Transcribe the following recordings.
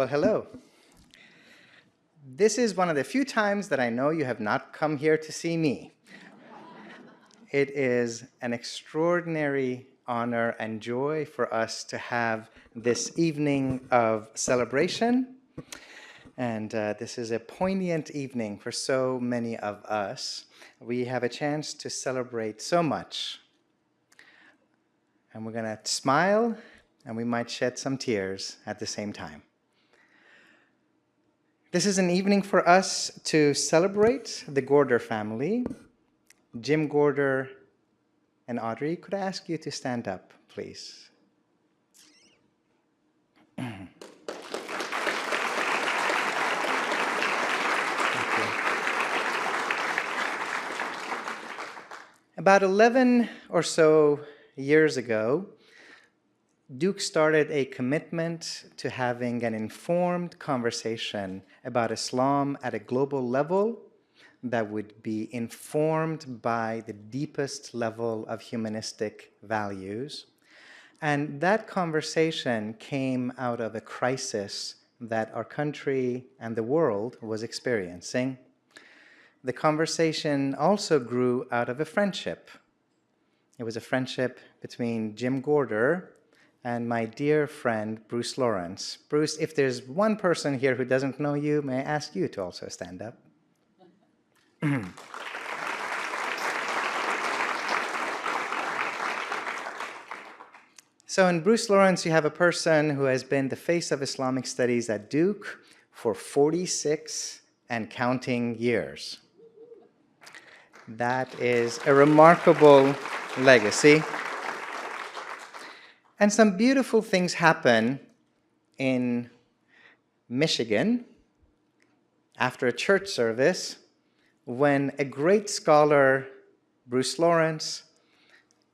Well, hello. This is one of the few times that I know you have not come here to see me. It is an extraordinary honor and joy for us to have this evening of celebration. And this is a poignant evening for so many of us. We have a chance to celebrate so much. And we're going to smile, and we might shed some tears at the same time. This is an evening for us to celebrate the Gorter family. Jim Gorter and Audrey, could I ask you to stand up, please? About 11 or so years ago, Duke started a commitment to having an informed conversation about Islam at a global level that would be informed by the deepest level of humanistic values. And that conversation came out of a crisis that our country and the world was experiencing. The conversation also grew out of a friendship. It was a friendship between Jim Gorter and my dear friend, Bruce Lawrence. Bruce, if there's one person here who doesn't know you, may I ask you to also stand up? So in Bruce Lawrence, you have a person who has been the face of Islamic studies at Duke for 46 and counting years. That is a remarkable legacy. And some beautiful things happen in Michigan after a church service when a great scholar, Bruce Lawrence,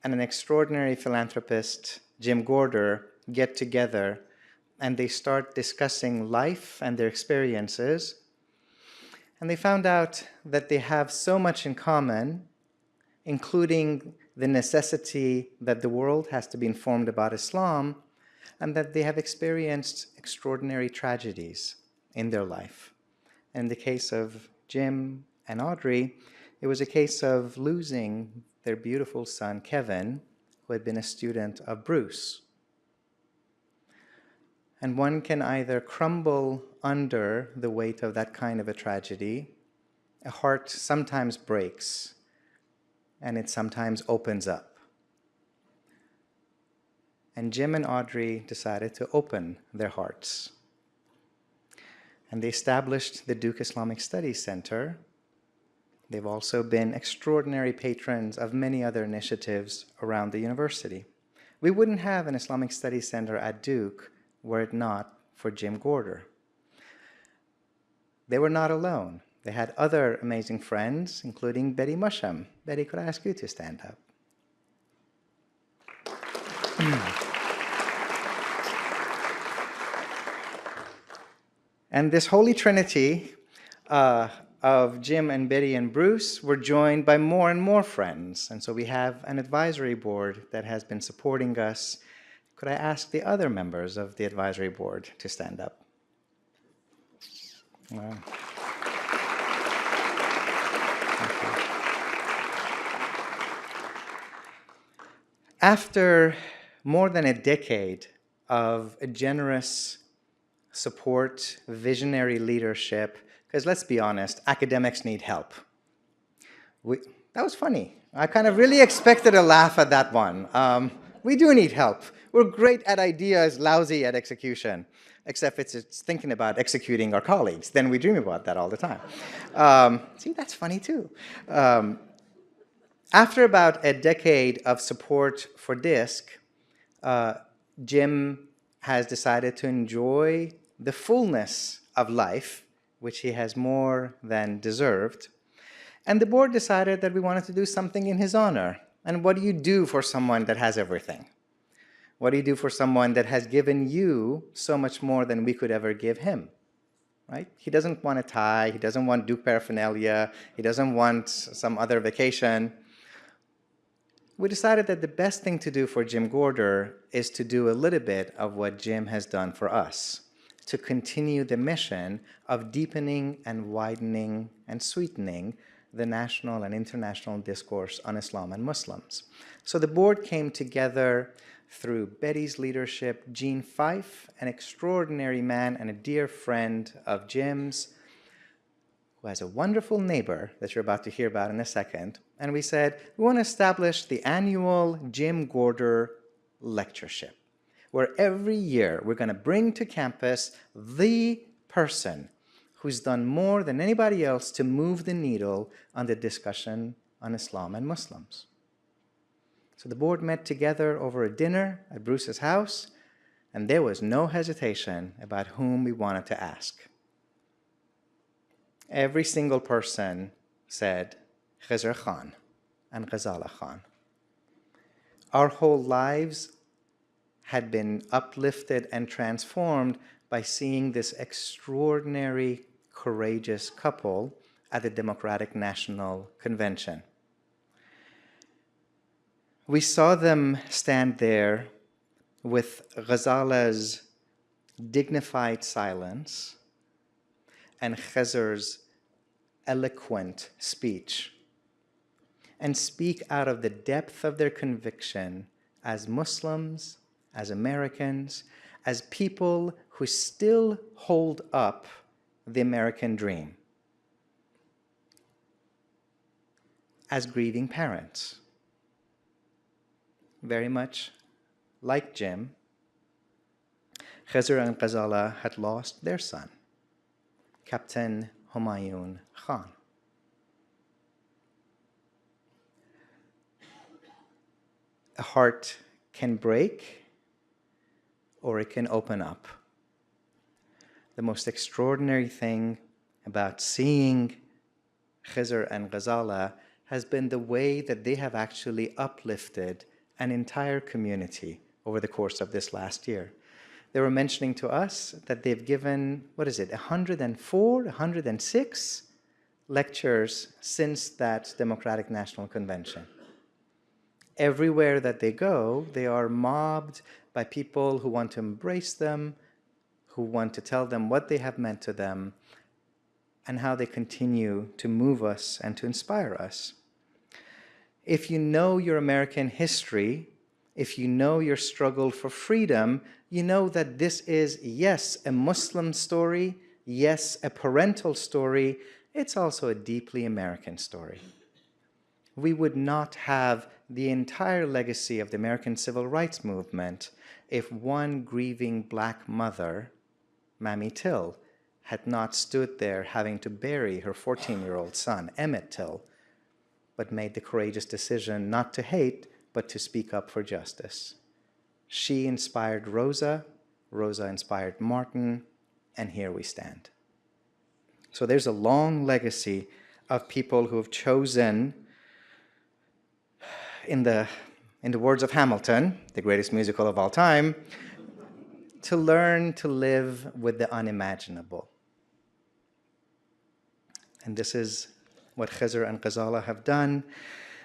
and an extraordinary philanthropist, Jim Gorter, get together and they start discussing life and their experiences. And they found out that they have so much in common, including the necessity that the world has to be informed about Islam, and that they have experienced extraordinary tragedies in their life. And in the case of Jim and Audrey, it was a case of losing their beautiful son, Kevin, who had been a student of Bruce. And one can either crumble under the weight of that kind of a tragedy, a heart sometimes breaks, and it sometimes opens up. And Jim and Audrey decided to open their hearts. And they established the Duke Islamic Studies Center. They've also been extraordinary patrons of many other initiatives around the university. We wouldn't have an Islamic Studies Center at Duke were it not for Jim Gorter. They were not alone. They had other amazing friends, including Betty Musham. Betty, could I ask you to stand up? And this holy trinity of Jim and Betty and Bruce were joined by more and more friends. And so we have an advisory board that has been supporting us. Could I ask the other members of the advisory board to stand up? Wow. After more than a decade of a generous support, visionary leadership, because let's be honest, academics need help. That was funny. I kind of really expected a laugh at that one. We do need help. We're great at ideas, lousy at execution, except it's thinking about executing our colleagues. Then we dream about that all the time. See, that's funny too. After about a decade of support for DISC, Jim has decided to enjoy the fullness of life, which he has more than deserved. And the board decided that we wanted to do something in his honor. And what do you do for someone that has everything? What do you do for someone that has given you so much more than we could ever give him? Right? He doesn't want a tie. He doesn't want Duke paraphernalia. He doesn't want some other vacation. We decided that the best thing to do for Jim Gorter is to do a little bit of what Jim has done for us. to continue the mission of deepening and widening and sweetening the national and international discourse on Islam and Muslims. So the board came together through Betty's leadership, Gene Fife, an extraordinary man and a dear friend of Jim's, who has a wonderful neighbor that you're about to hear about in a second. And we said, we want to establish the annual Jim Gorter Lectureship, where every year we're going to bring to campus the person who's done more than anybody else to move the needle on the discussion on Islam and Muslims. So the board met together over a dinner at Bruce's house, and there was no hesitation about whom we wanted to ask. Every single person said Khizr Khan and Ghazala Khan. Our whole lives had been uplifted and transformed by seeing this extraordinary, courageous couple at the Democratic National Convention. We saw them stand there with Ghazala's dignified silence and Khizr's eloquent speech, and speak out of the depth of their conviction as Muslims, as Americans, as people who still hold up the American dream, as grieving parents. Very much like Jim, Khizr and Ghazala had lost their son, Captain Humayun Khan. A heart can break or it can open up. The most extraordinary thing about seeing Khizr and Ghazala has been the way that they have actually uplifted an entire community over the course of this last year. They were mentioning to us that they've given, 104, 106 lectures since that Democratic National Convention. Everywhere that they go, they are mobbed by people who want to embrace them, who want to tell them what they have meant to them, and how they continue to move us and to inspire us. If you know your American history, if you know your struggle for freedom, you know that this is, yes, a Muslim story, yes, a parental story, it's also a deeply American story. We would not have the entire legacy of the American Civil Rights Movement if one grieving black mother, Mamie Till, had not stood there having to bury her 14-year-old son, Emmett Till, but made the courageous decision not to hate, but to speak up for justice. She inspired Rosa, Rosa inspired Martin, and here we stand. So there's a long legacy of people who have chosen, in the words of Hamilton, the greatest musical of all time, to learn to live with the unimaginable. And this is what Khizr and Ghazala have done.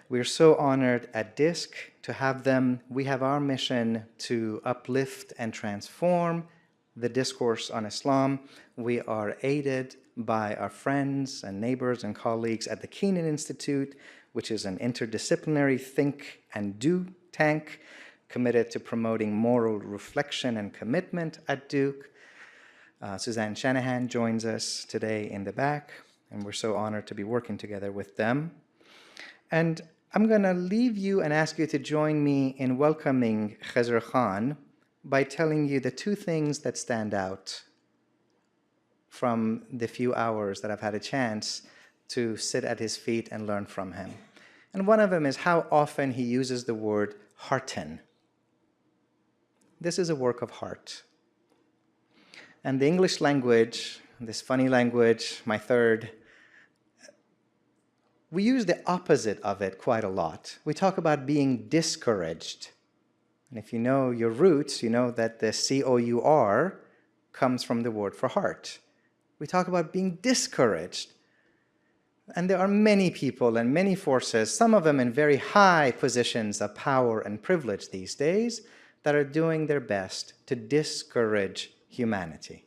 We're so honored at DISC to have them. We have our mission to uplift and transform the discourse on Islam. We are aided by our friends and neighbors and colleagues at the Kenan Institute, which is an interdisciplinary think and do tank committed to promoting moral reflection and commitment at Duke. Suzanne Shanahan joins us today in the back, and we're so honored to be working together with them. And I'm going to leave you and ask you to join me in welcoming Khizr Khan by telling you the two things that stand out from the few hours that I've had a chance to sit at his feet and learn from him. And one of them is how often he uses the word hearten. This is a work of heart. And the English language, this funny language, my third, we use the opposite of it quite a lot. We talk about being discouraged. And if you know your roots, you know that the C-O-U-R comes from the word for heart. We talk about being discouraged. And there are many people and many forces, some of them in very high positions of power and privilege these days, that are doing their best to discourage humanity.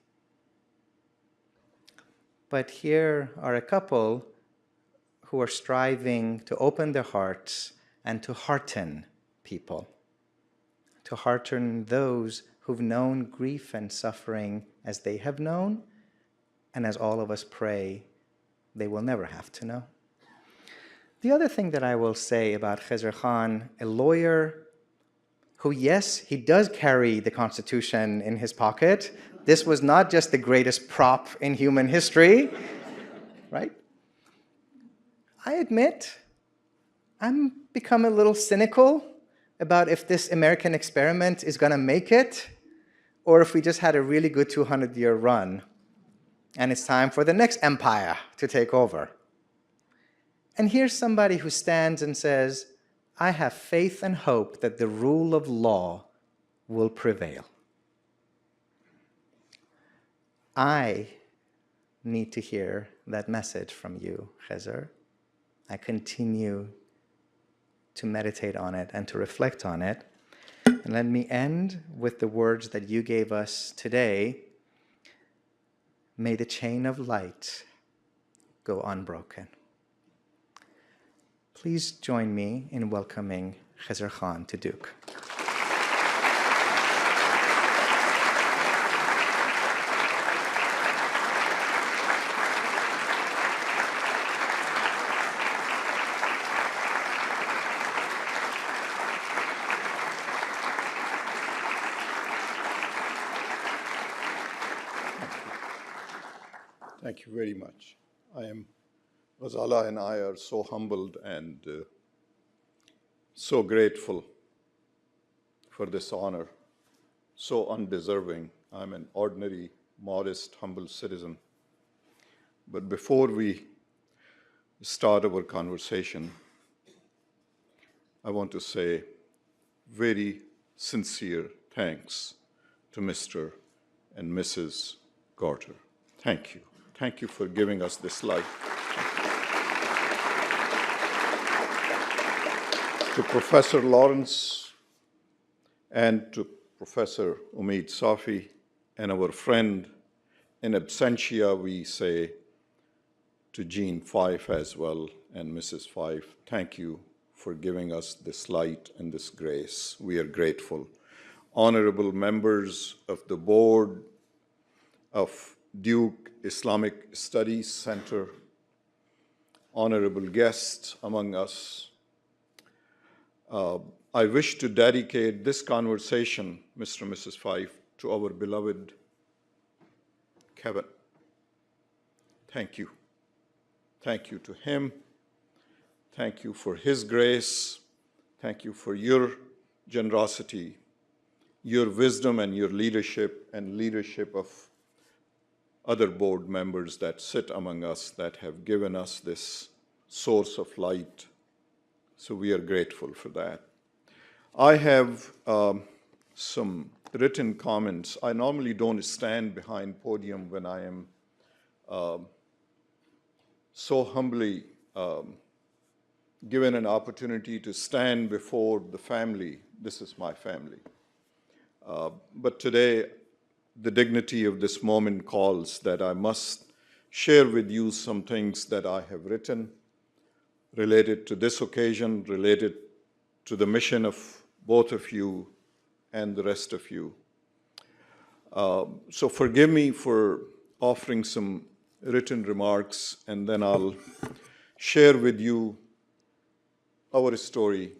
But here are a couple who are striving to open their hearts and to hearten people, to hearten those who've known grief and suffering as they have known, and as all of us pray they will never have to know. The other thing that I will say about Khizr Khan, a lawyer who, yes, he does carry the Constitution in his pocket. This was not just the greatest prop in human history, right? I admit, I'm become a little cynical about if this American experiment is going to make it, or if we just had a really good 200-year run, and it's time for the next empire to take over. And here's somebody who stands and says, I have faith and hope that the rule of law will prevail. I need to hear that message from you, Khizr. I continue to meditate on it and to reflect on it. And let me end with the words that you gave us today. May the chain of light go unbroken. Please join me in welcoming Khizr Khan to Duke. Thank you very much. Ghazala and I are so humbled and so grateful for this honor, so undeserving. I'm an ordinary, modest, humble citizen. But before we start our conversation, I want to say very sincere thanks to Mr. and Mrs. Gorter. Thank you. Thank you for giving us this life. To Professor Lawrence and to Professor Umeed Safi and our friend in absentia, we say to Jean Fife as well and Mrs. Fife, thank you for giving us this light and this grace. We are grateful. Honorable members of the board of Duke Islamic Studies Center, honorable guests among us, I wish to dedicate this conversation, Mr. and Mrs. Fife, to our beloved Kevin. Thank you. Thank you to him. Thank you for his grace. Thank you for your generosity, your wisdom and your leadership, and leadership of other board members that sit among us that have given us this source of light. So we are grateful for that. I have some written comments. I normally don't stand behind podium when I am so humbly given an opportunity to stand before the family. This is my family. But today, the dignity of this moment calls that I must share with you some things that I have written related to this occasion, related to the mission of both of you and the rest of you. So forgive me for offering some written remarks, and then I'll share with you our story,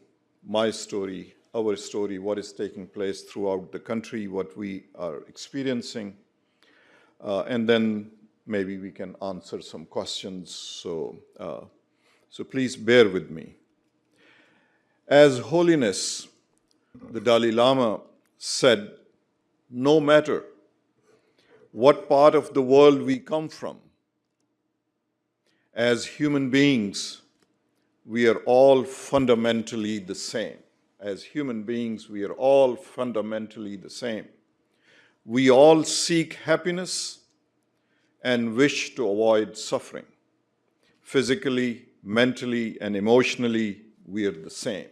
my story, our story, what is taking place throughout the country, what we are experiencing, and then maybe we can answer some questions. So please bear with me. As Holiness, the Dalai Lama said, no matter what part of the world we come from, as human beings, we are all fundamentally the same. As human beings, we are all fundamentally the same. We all seek happiness and wish to avoid suffering. Physically, mentally, and emotionally, we are the same.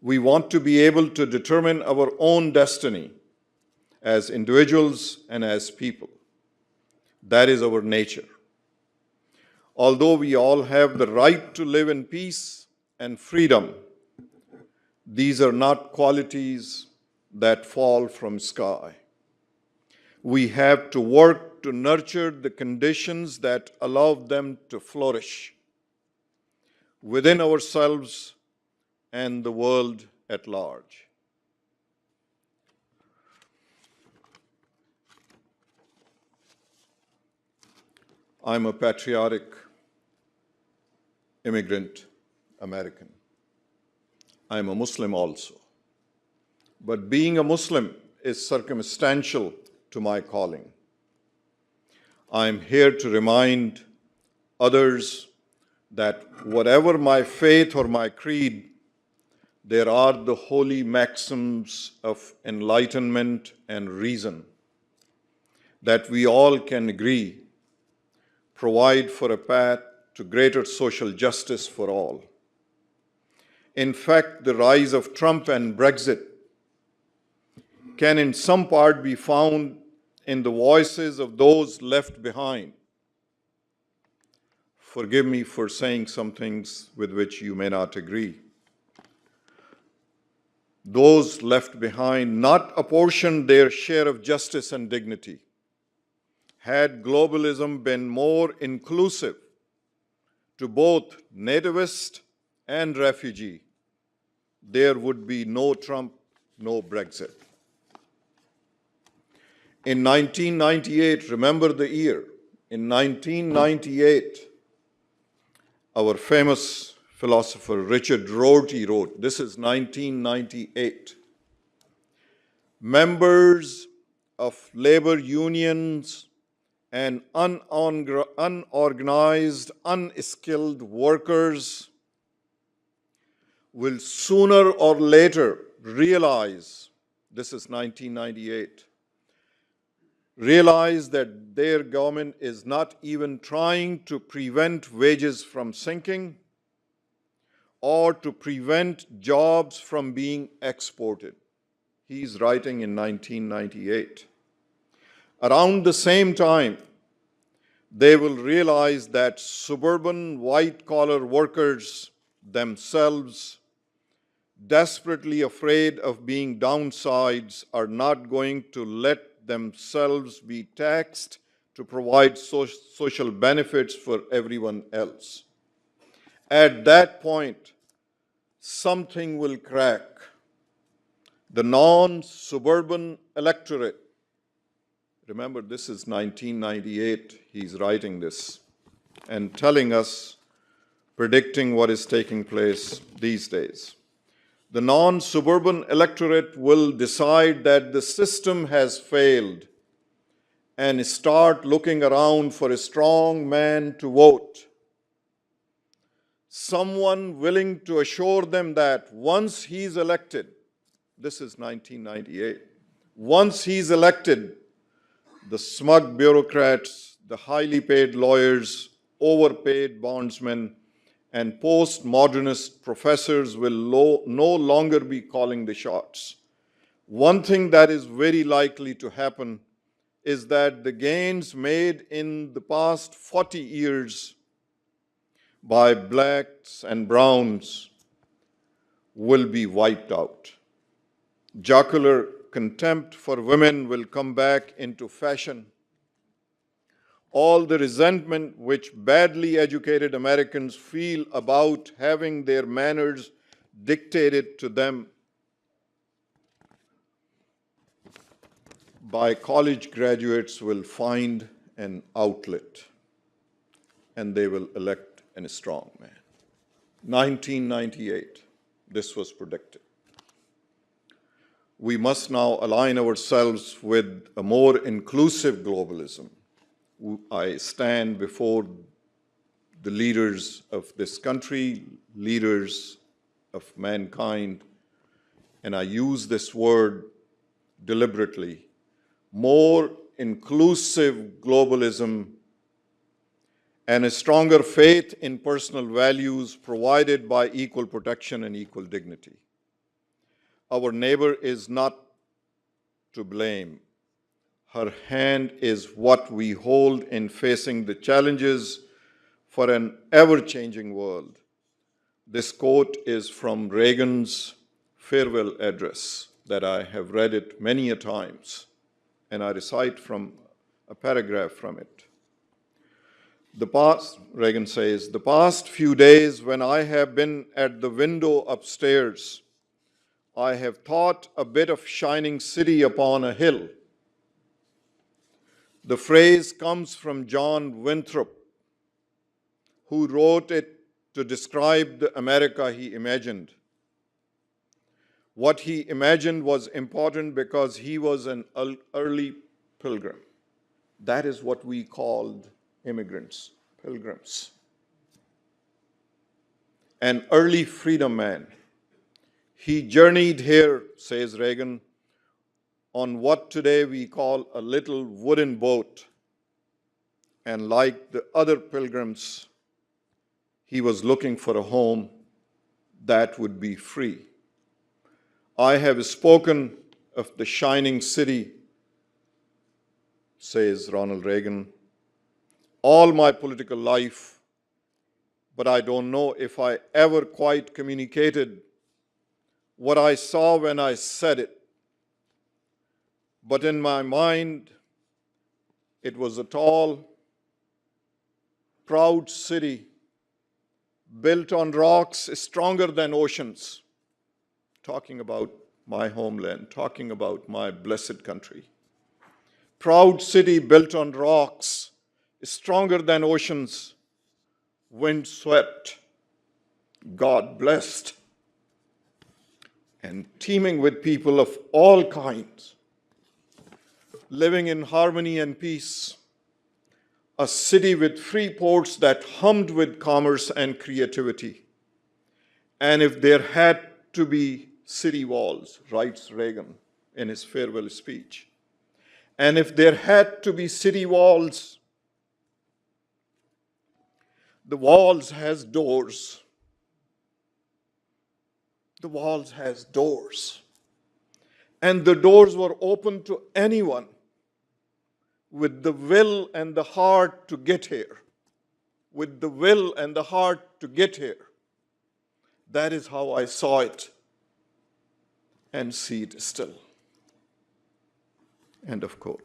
We want to be able to determine our own destiny as individuals and as people. That is our nature. Although we all have the right to live in peace and freedom, these are not qualities that fall from sky. We have to work to nurture the conditions that allow them to flourish within ourselves and the world at large. I'm a patriotic immigrant American. I'm a Muslim also. But being a Muslim is circumstantial to my calling. I'm here to remind others that whatever my faith or my creed, there are the holy maxims of enlightenment and reason that we all can agree provide for a path to greater social justice for all. In fact, the rise of Trump and Brexit can in some part be found in the voices of those left behind. Forgive me for saying some things with which you may not agree. Those left behind not apportioned their share of justice and dignity. Had globalism been more inclusive to both nativist and refugee, there would be no Trump, no Brexit. In 1998, remember the year, in 1998, our famous philosopher Richard Rorty wrote, this is 1998, members of labor unions and unorganized, unskilled workers will sooner or later realize, this is 1998, realize that their government is not even trying to prevent wages from sinking or to prevent jobs from being exported. He's writing in 1998. Around the same time, they will realize that suburban white-collar workers themselves, desperately afraid of being downsides, are not going to let themselves be taxed to provide social benefits for everyone else. At that point, something will crack. The non-suburban electorate, remember this is 1998, he's writing this and telling us, predicting what is taking place these days. The non-suburban electorate will decide that the system has failed and start looking around for a strong man to vote. Someone willing to assure them that once he's elected, this is 1998, once he's elected, the smug bureaucrats, the highly paid lawyers, overpaid bondsmen, and postmodernist professors will no longer be calling the shots. One thing that is very likely to happen is that the gains made in the past 40 years by blacks and browns will be wiped out. Jocular contempt for women will come back into fashion. All the resentment which badly educated Americans feel about having their manners dictated to them by college graduates will find an outlet, and they will elect a strong man. 1998, this was predicted. We must now align ourselves with a more inclusive globalism. I stand before the leaders of this country, leaders of mankind, and I use this word deliberately. More inclusive globalism and a stronger faith in personal values provided by equal protection and equal dignity. Our neighbor is not to blame. Her hand is what we hold in facing the challenges for an ever-changing world. This quote is from Reagan's farewell address that I have read it many a times, and I recite from a paragraph from it. Reagan says, the past few days when I have been at the window upstairs, I have thought a bit of shining city upon a hill. The phrase comes from John Winthrop, who wrote it to describe the America he imagined. What he imagined was important because he was an early pilgrim. That is what we called immigrants, pilgrims. An early freedom man. He journeyed here, says Reagan, on what today we call a little wooden boat. And like the other pilgrims, he was looking for a home that would be free. I have spoken of the shining city, says Ronald Reagan, all my political life, but I don't know if I ever quite communicated what I saw when I said it. But in my mind, it was a tall, proud city built on rocks stronger than oceans, talking about my homeland, talking about my blessed country. Proud city built on rocks, stronger than oceans, wind swept, God blessed, and teeming with people of all kinds, living in harmony and peace, a city with free ports that hummed with commerce and creativity. And if there had to be city walls, writes Reagan in his farewell speech, and if there had to be city walls, the walls has doors. The walls has doors. And the doors were open to anyone with the will and the heart to get here. With the will and the heart to get here. That is how I saw it and see it still. End of quote.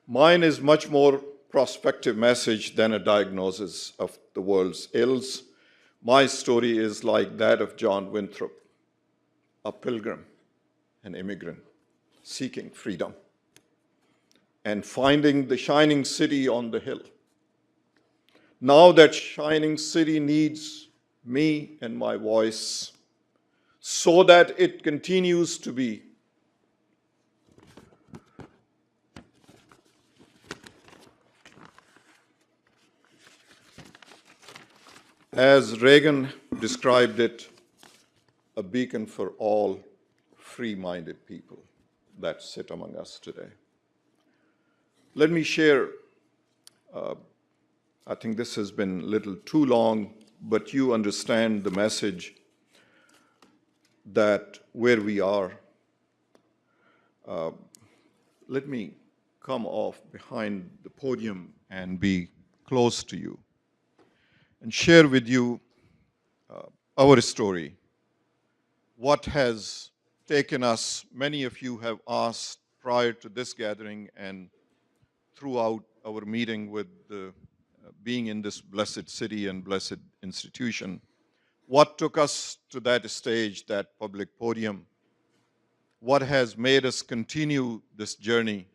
Mine is much more prospective message than a diagnosis of the world's ills. My story is like that of John Winthrop, a pilgrim, an immigrant, seeking freedom and finding the shining city on the hill. Now that shining city needs me and my voice so that it continues to be. As Reagan described it, a beacon for all free-minded people that sit among us today. Let me share, I think this has been a little too long, but you understand the message that where we are. Let me come off behind the podium and be close to you and share with you our story. What has taken us, many of you have asked prior to this gathering and throughout our meeting with being in this blessed city and blessed institution, what took us to that stage, that public podium? What has made us continue this journey?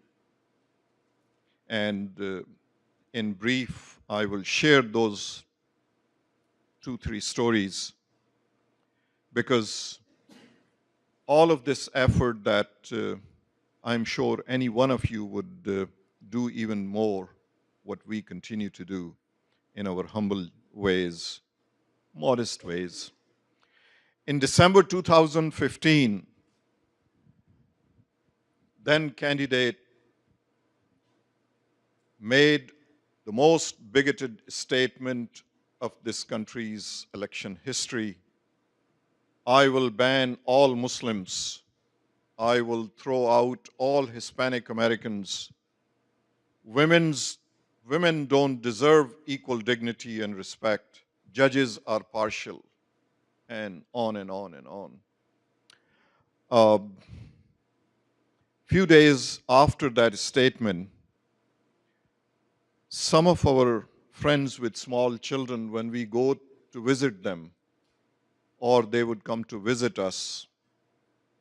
And in brief, I will share those 2-3 stories, because all of this effort that I'm sure any one of you would do even more what we continue to do in our humble ways, modest ways. In December 2015, then candidate made the most bigoted statement of this country's election history. I will ban all Muslims I will throw out all Hispanic Americans. Women don't deserve equal dignity and respect. Judges are partial, and on and on and on. A few days after that statement, some of our friends with small children, when we go to visit them, or they would come to visit us,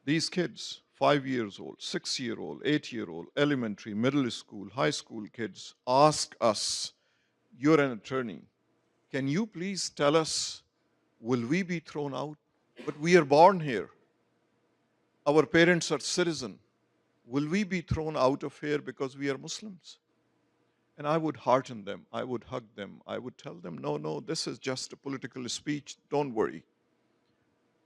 these kids, 5 years old, 6-year-old, 8-year-old, elementary, middle school, high school kids, ask us, "You're an attorney. Can you please tell us, will we be thrown out? But we are born here. Our parents are citizens. Will we be thrown out of here because we are Muslims?" And I would hearten them. I would hug them. I would tell them, no, no, this is just a political speech. Don't worry.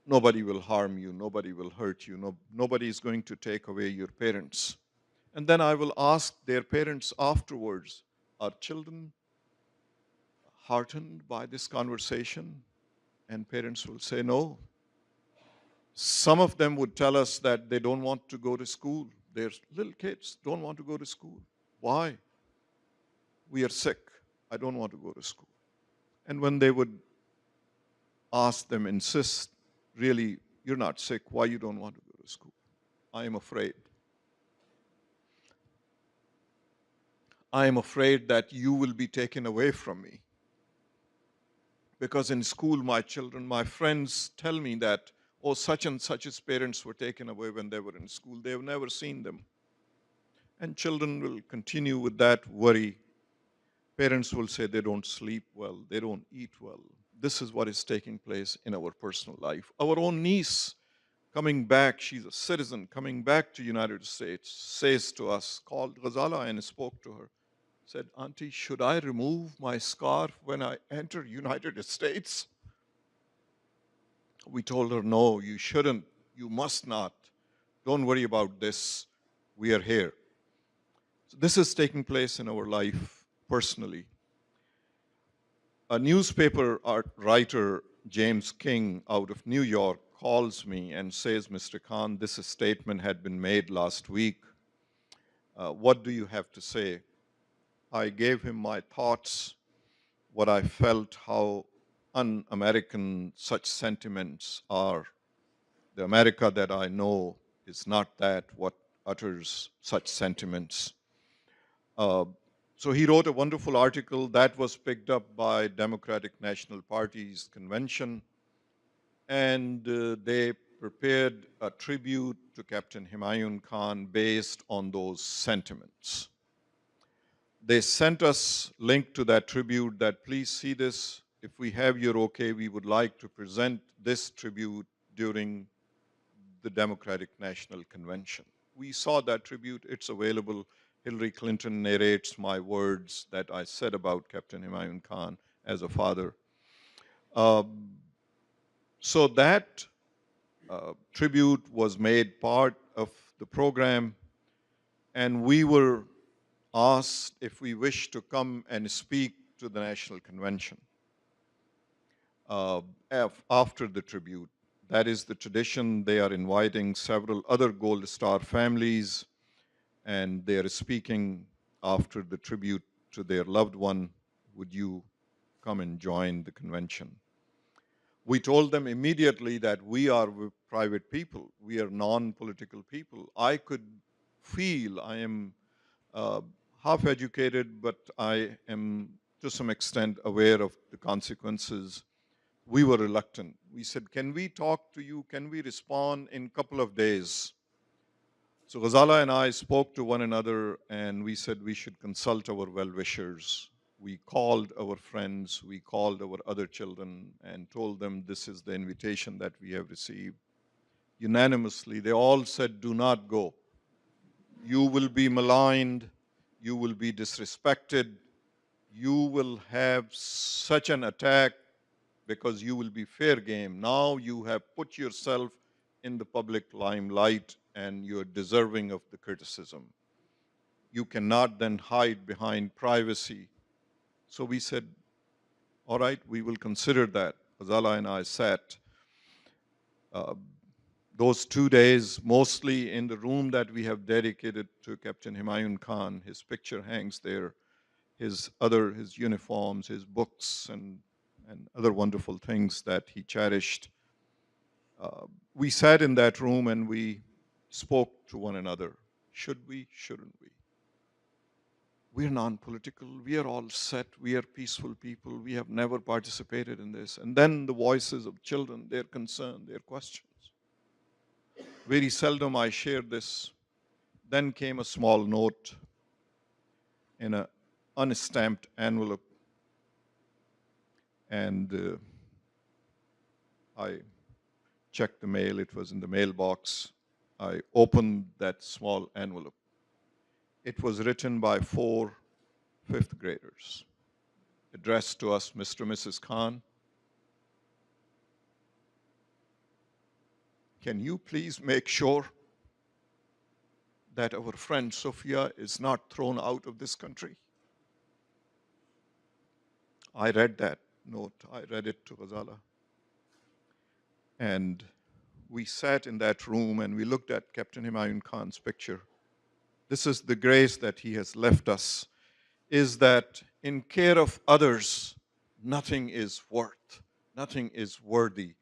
Nobody will harm you. Nobody will hurt you. Nobody is going to take away your parents. And then I will ask their parents afterwards, are children heartened by this conversation? And parents will say no. Some of them would tell us that they don't want to go to school. Their little kids don't want to go to school. Why? We are sick. I don't want to go to school. And when they would ask them, insist, really, you're not sick, why you don't want to go to school? I am afraid. I am afraid that you will be taken away from me. Because in school, my children, my friends tell me that, oh, such and such's parents were taken away when they were in school. They've never seen them. And children will continue with that worry. Parents will say they don't sleep well, they don't eat well. This is what is taking place in our personal life. Our own niece coming back, she's a citizen, coming back to United States, says to us, called Ghazala and spoke to her, said, "Auntie, should I remove my scarf when I enter United States?" We told her, no, you shouldn't, you must not. Don't worry about this, we are here. So this is taking place in our life personally. A newspaper writer, James King, out of New York, calls me and says, "Mr. Khan, this statement had been made last week. What do you have to say?" I gave him my thoughts, what I felt, how un-American such sentiments are. The America that I know is not that what utters such sentiments. So he wrote a wonderful article that was picked up by Democratic National Party's convention, and they prepared a tribute to Captain Humayun Khan based on those sentiments. They sent us link to that tribute that please see this. If we have your okay, we would like to present this tribute during the Democratic National Convention. We saw that tribute, it's available. Hillary Clinton narrates my words that I said about Captain Humayun Khan as a father. So that tribute was made part of the program, and we were asked if we wish to come and speak to the National Convention after the tribute. That is the tradition. They are inviting several other Gold Star families, and they are speaking after the tribute to their loved one. Would you come and join the convention? We told them immediately that we are private people. We are non-political people. I could feel, I am half-educated, but I am to some extent aware of the consequences. We were reluctant. We said, can we talk to you? Can we respond in a couple of days? So Ghazala and I spoke to one another, and we said we should consult our well-wishers. We called our friends, we called our other children, and told them this is the invitation that we have received. Unanimously, they all said, do not go. You will be maligned, you will be disrespected, you will have such an attack because you will be fair game. Now you have put yourself in the public limelight and you're deserving of the criticism. You cannot then hide behind privacy. So we said, all right, we will consider that. Ghazala and I sat. those 2 days, mostly in the room that we have dedicated to Captain Humayun Khan. His picture hangs there, his uniforms, his books, and other wonderful things that he cherished. We sat in that room and we spoke to one another. Should we? Shouldn't we? We're non-political. We are all set. We are peaceful people. We have never participated in this. And then the voices of children, their concern, their questions. Very seldom I share this. Then came a small note in an unstamped envelope. And I checked the mail. It was in the mailbox. I opened that small envelope. It was written by 4 fifth graders, addressed to us, Mr. and Mrs. Khan. Can you please make sure that our friend Sophia is not thrown out of this country? I read that note. I read it to Ghazala. And we sat in that room and we looked at Captain Humayun Khan's picture. This is the grace that he has left us, is that in care of others, nothing is worthy.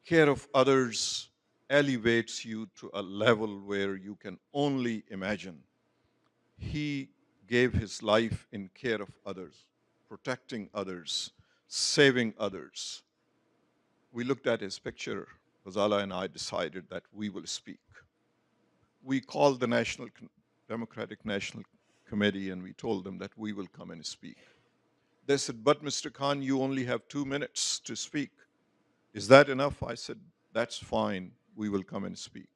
Care of others elevates you to a level where you can only imagine. He gave his life in care of others, protecting others, saving others. We looked at his picture. Ghazala and I decided that we will speak. We called the Democratic National Committee and we told them that we will come and speak. They said, but Mr. Khan, you only have 2 minutes to speak. Is that enough? I said, that's fine. We will come and speak.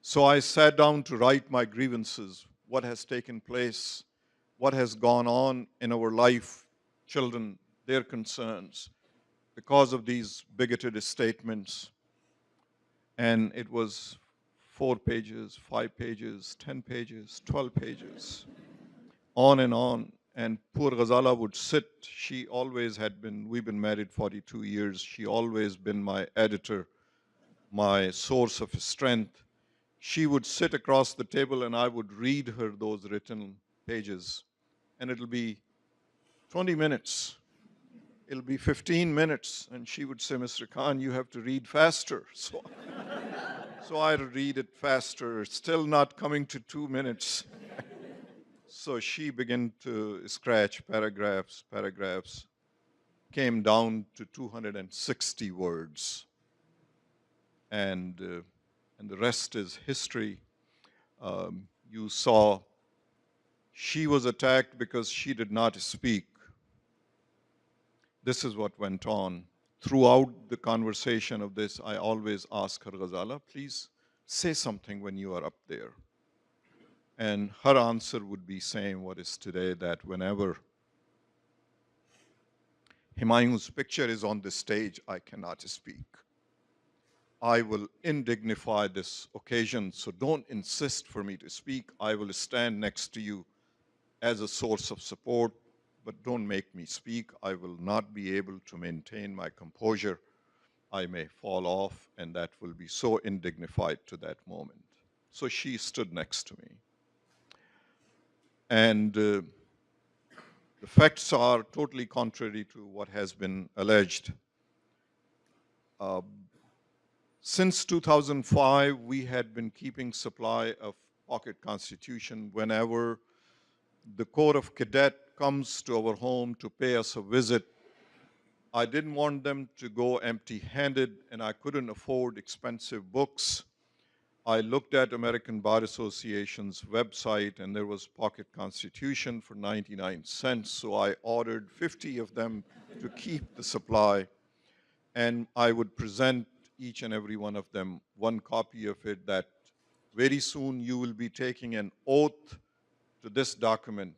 So I sat down to write my grievances, what has taken place, what has gone on in our life, children, their concerns, because of these bigoted statements. And it was 4 pages, 5 pages, 10 pages, 12 pages, on and on. And poor Ghazala would sit. She always had been, we've been married 42 years. She always been my editor, my source of strength. She would sit across the table and I would read her those written pages. And it'll be 20 minutes. It'll be 15 minutes. And she would say, Mr. Khan, you have to read faster. So I'd read it faster, still not coming to 2 minutes. So she began to scratch paragraphs, came down to 260 words. And the rest is history. You saw she was attacked because she did not speak. This is what went on. Throughout the conversation of this, I always ask her, Ghazala, please say something when you are up there. And her answer would be same what is today, that whenever Humayun's picture is on the stage, I cannot speak. I will indignify this occasion, so don't insist for me to speak. I will stand next to you as a source of support, but don't make me speak. I will not be able to maintain my composure. I may fall off, and that will be so indignified to that moment. So she stood next to me. And the facts are totally contrary to what has been alleged. Since 2005, we had been keeping supply of pocket constitution. Whenever the Corps of Cadet comes to our home to pay us a visit, I didn't want them to go empty-handed, and I couldn't afford expensive books. I looked at American Bar Association's website, and there was pocket constitution for 99 cents, so I ordered 50 of them to keep the supply, and I would present each and every one of them one copy of it, that very soon you will be taking an oath to this document.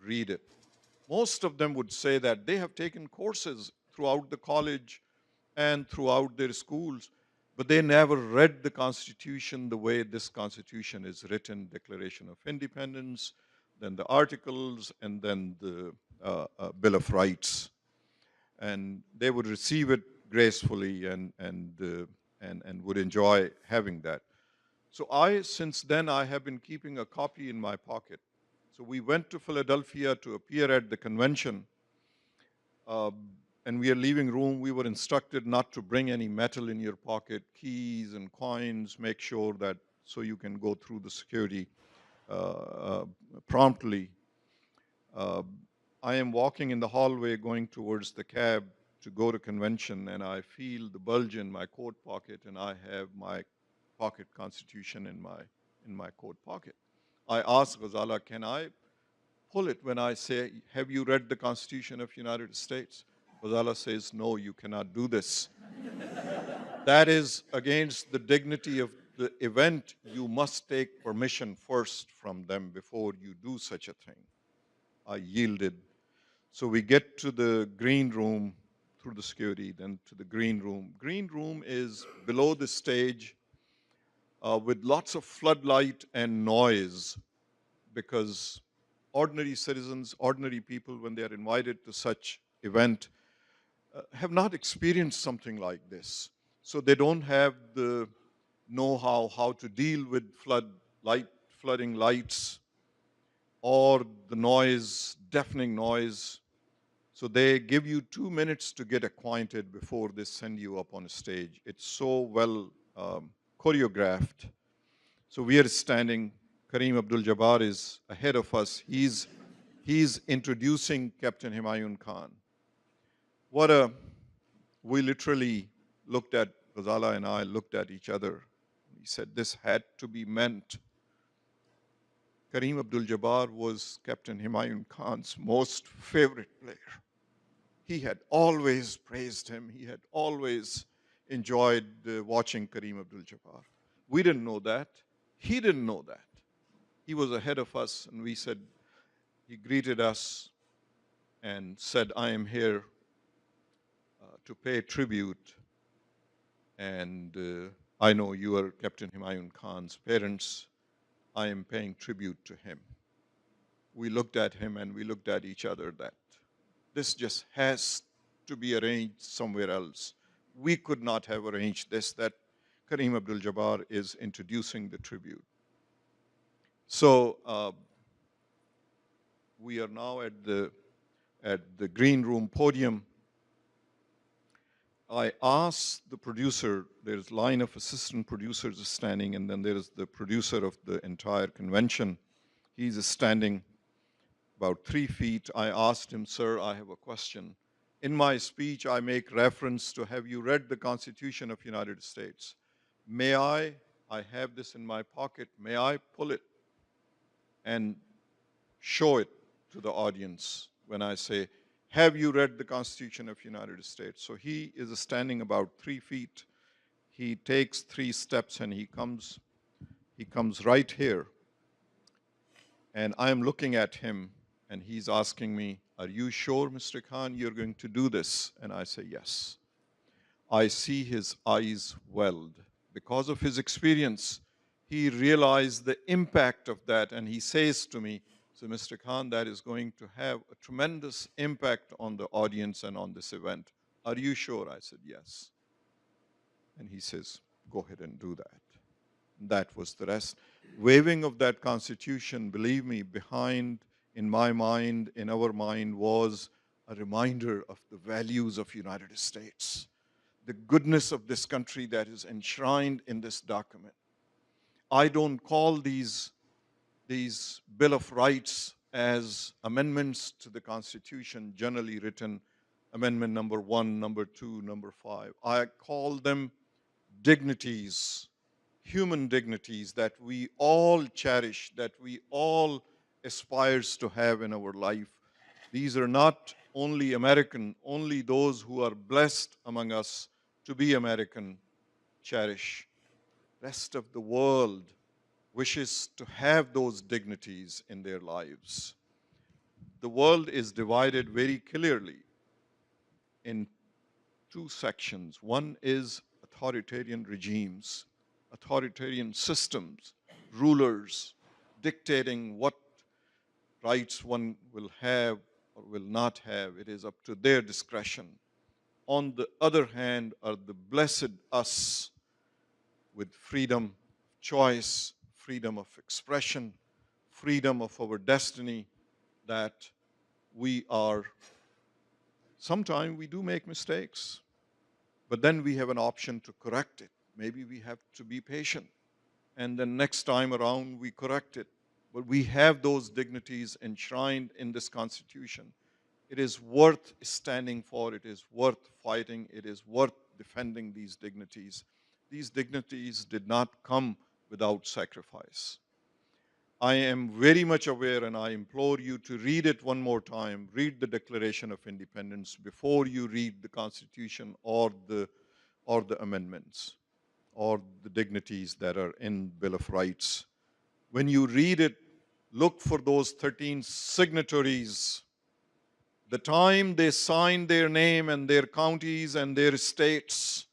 Read it. Most of them would say that they have taken courses throughout the college and throughout their schools, but they never read the Constitution the way this Constitution is written, Declaration of Independence, then the Articles, and then the Bill of Rights. And they would receive it gracefully and and would enjoy having that. So since then, I have been keeping a copy in my pocket. So we went to Philadelphia to appear at the convention, and we are leaving room. We were instructed not to bring any metal in your pocket, keys and coins, make sure that so you can go through the security promptly. I am walking in the hallway going towards the cab to go to convention, and I feel the bulge in my coat pocket, and I have my pocket constitution in my coat pocket. I ask Ghazala, can I pull it when I say, have you read the Constitution of the United States? Ghazala says, no, you cannot do this. That is against the dignity of the event. You must take permission first from them before you do such a thing. I yielded. So we get to the green room through the security, then to the green room. Green room is below the stage with lots of floodlight and noise, because ordinary citizens, ordinary people, when they are invited to such event, have not experienced something like this. So they don't have the know-how how to deal with flooding lights, or the noise, deafening noise. So they give you 2 minutes to get acquainted before they send you up on a stage. It's so well choreographed. So we are standing. Kareem Abdul-Jabbar is ahead of us. He's introducing Captain Humayun Khan. We literally looked at, Ghazala and I looked at each other. He said, this had to be meant. Kareem Abdul-Jabbar was Captain Humayun Khan's most favorite player. He had always praised him. He had always enjoyed watching Kareem Abdul-Jabbar. We didn't know that. He didn't know that. He was ahead of us, and we said, he greeted us and said, I am here to pay tribute, and I know you are Captain Humayun Khan's parents. I am paying tribute to him. We looked at him and we looked at each other that this just has to be arranged somewhere else. We could not have arranged this, that Kareem Abdul-Jabbar is introducing the tribute. So we are now at the green room podium. I asked the producer, there's a line of assistant producers standing, and then there is the producer of the entire convention. He's standing about 3 feet. I asked him, sir, I have a question. In my speech, I make reference to, have you read the Constitution of the United States? May I have this in my pocket, may I pull it and show it to the audience when I say, have you read the Constitution of the United States? So he is standing about 3 feet. He takes 3 steps and he comes right here. And I am looking at him and he's asking me, are you sure, Mr. Khan, you're going to do this? And I say, yes. I see his eyes welled. Because of his experience, he realized the impact of that, and he says to me, so Mr. Khan, that is going to have a tremendous impact on the audience and on this event. Are you sure? I said, yes. And he says, go ahead and do that. That was the rest. Waving of that Constitution, believe me, behind, in my mind, in our mind, was a reminder of the values of the United States, the goodness of this country that is enshrined in this document. I don't call these Bill of Rights as amendments to the Constitution, generally written, amendment number 1, number 2, number 5. I call them dignities, human dignities that we all cherish, that we all aspires to have in our life. These are not only American, only those who are blessed among us to be American cherish. Rest of the world wishes to have those dignities in their lives. The world is divided very clearly in 2 sections. One is authoritarian regimes, authoritarian systems, rulers dictating what rights one will have or will not have. It is up to their discretion. On the other hand are the blessed us, with freedom of choice, freedom of expression, freedom of our destiny, that we are, sometimes we do make mistakes, but then we have an option to correct it. Maybe we have to be patient, and then next time around we correct it. But we have those dignities enshrined in this Constitution. It is worth standing for, it is worth fighting, it is worth defending these dignities. These dignities did not come without sacrifice. I am very much aware, and I implore you to read it one more time. Read the Declaration of Independence before you read the Constitution or the amendments or the dignities that are in Bill of Rights. When you read it, look for those 13 signatories. The time they signed their name and their counties and their states,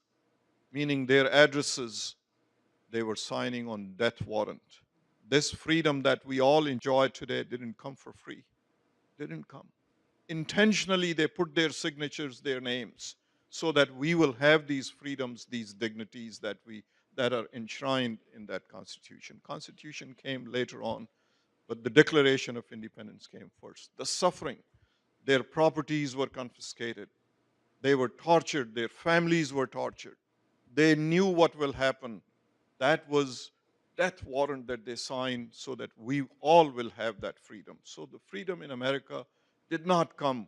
meaning their addresses, they were signing on death warrant. This freedom that we all enjoy today didn't come for free. Didn't come. Intentionally, they put their signatures, their names, so that we will have these freedoms, these dignities that are enshrined in that Constitution. Constitution came later on, but the Declaration of Independence came first. The suffering, their properties were confiscated. They were tortured. Their families were tortured. They knew what will happen. That was death warrant that they signed so that we all will have that freedom. So the freedom in America did not come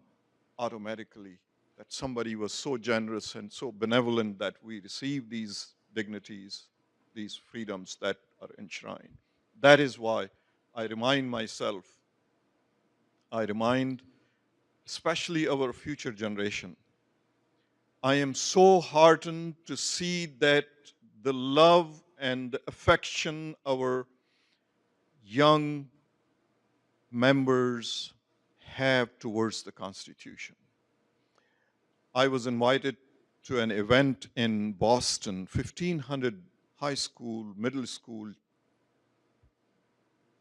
automatically, that somebody was so generous and so benevolent that we receive these dignities, these freedoms that are enshrined. That is why I remind myself, I remind especially our future generation, I am so heartened to see that the love and the affection our young members have towards the Constitution. I was invited to an event in Boston. 1,500 high school, middle school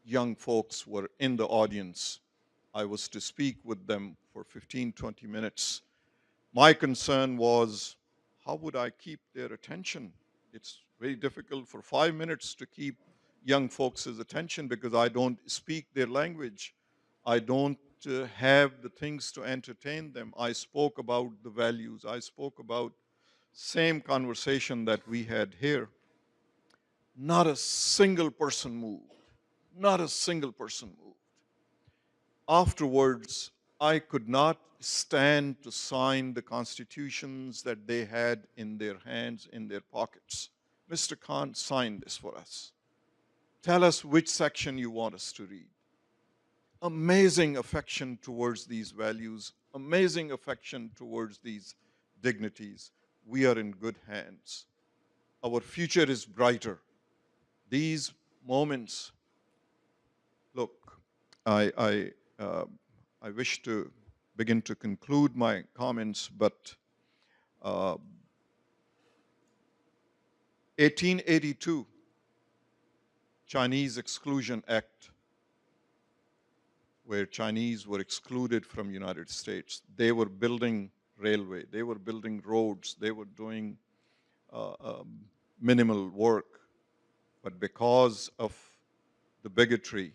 young folks were in the audience. I was to speak with them for 15, 20 minutes. My concern was, how would I keep their attention? It's very difficult for 5 minutes to keep young folks' attention because I don't speak their language. I don't have the things to entertain them. I spoke about the values. I spoke about same conversation that we had here. Not a single person moved. Not a single person moved. Afterwards, I could not stand to sign the constitutions that they had in their hands, in their pockets. Mr. Khan, sign this for us. Tell us which section you want us to read. Amazing affection towards these values, amazing affection towards these dignities. We are in good hands. Our future is brighter. These moments, look, I wish to begin to conclude my comments, but 1882, Chinese Exclusion Act, where Chinese were excluded from United States. They were building railway, they were building roads, they were doing minimal work, but because of the bigotry,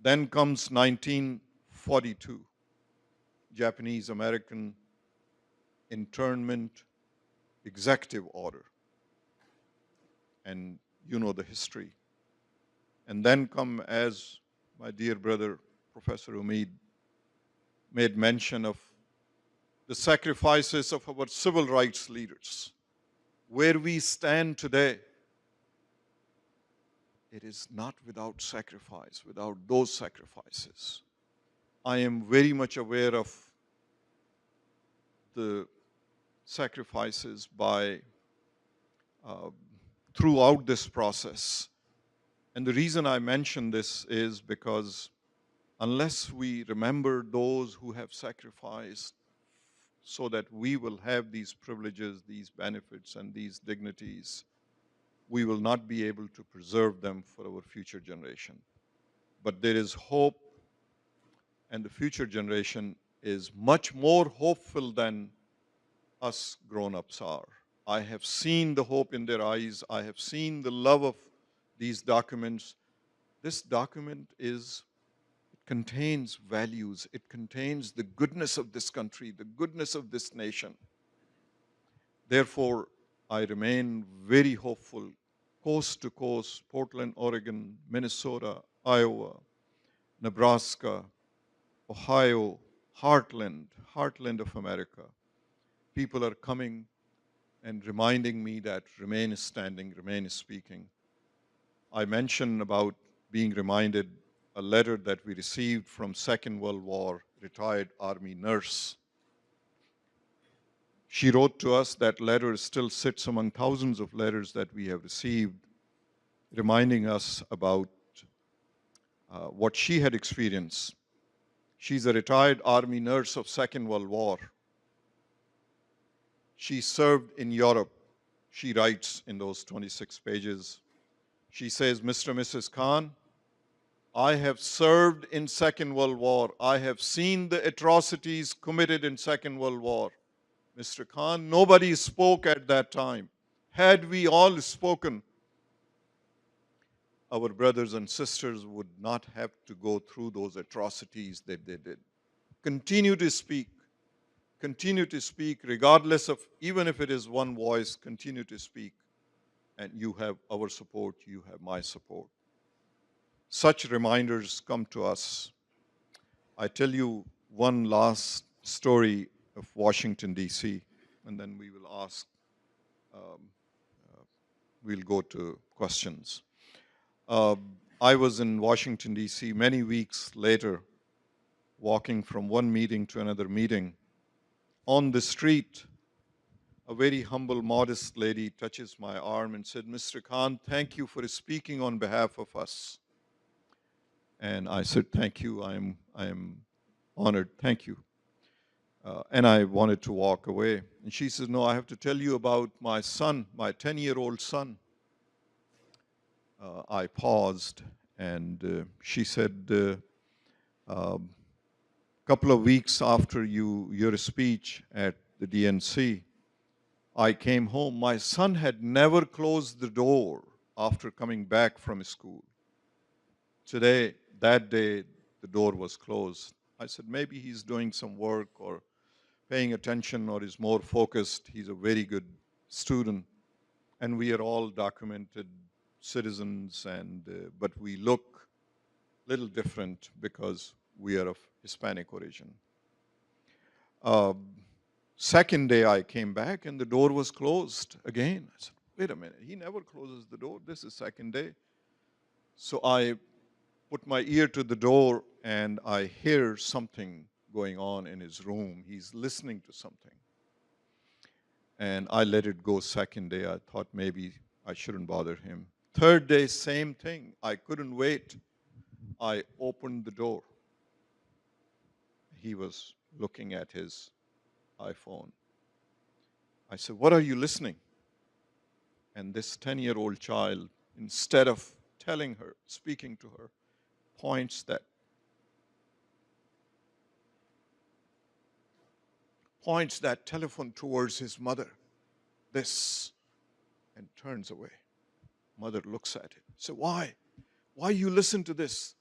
then comes 1942, Japanese-American internment executive order, and you know the history. And then come, as my dear brother, Professor Umeed, made mention of the sacrifices of our civil rights leaders. Where we stand today, it is not without sacrifice, without those sacrifices. I am very much aware of the sacrifices by throughout this process. And the reason I mention this is because unless we remember those who have sacrificed so that we will have these privileges, these benefits, and these dignities, we will not be able to preserve them for our future generation. But there is hope, and the future generation is much more hopeful than us grown-ups are. I have seen the hope in their eyes. I have seen the love of these documents. This document contains values. It contains the goodness of this country, the goodness of this nation. Therefore, I remain very hopeful, coast to coast, Portland, Oregon, Minnesota, Iowa, Nebraska, Ohio, heartland of America. People are coming and reminding me that remain standing, remain speaking. I mentioned about being reminded a letter that we received from Second World War, retired Army nurse. She wrote to us. That letter still sits among thousands of letters that we have received, reminding us about what she had experienced. She's a retired Army nurse of Second World War. She served in Europe. She writes in those 26 pages. She says, Mr. and Mrs. Khan, I have served in Second World War. I have seen the atrocities committed in Second World War. Mr. Khan, nobody spoke at that time. Had we all spoken, our brothers and sisters would not have to go through those atrocities that they did. Continue to speak. Continue to speak, regardless of, even if it is one voice, continue to speak. And you have our support, you have my support. Such reminders come to us. I tell you one last story of Washington, D.C., and then we will ask, we'll go to questions. I was in Washington, D.C. many weeks later, walking from one meeting to another meeting. On the street, a very humble, modest lady touches my arm and said, Mr. Khan, thank you for speaking on behalf of us. And I said, thank you, I am honored, thank you. And I wanted to walk away. And she says, no, I have to tell you about my son, my 10-year-old son. I paused, and she said, a couple of weeks after your speech at the DNC, I came home. My son had never closed the door after coming back from school. Today, that day, the door was closed. I said, maybe he's doing some work or paying attention or is more focused. He's a very good student. And we are all documented citizens, but we look a little different because we are of Hispanic origin. Second day I came back and the door was closed again. I said, wait a minute, he never closes the door. This is second day. So I put my ear to the door and I hear something going on in his room. He's listening to something. And I let it go second day. I thought maybe I shouldn't bother him. Third day, same thing. I couldn't wait. I opened the door. He was looking at his iPhone. I said, what are you listening? And this 10-year-old child, instead of telling her, speaking to her, points that telephone towards his mother, this, and turns away. Mother looks at it. So why? Why you listen to this?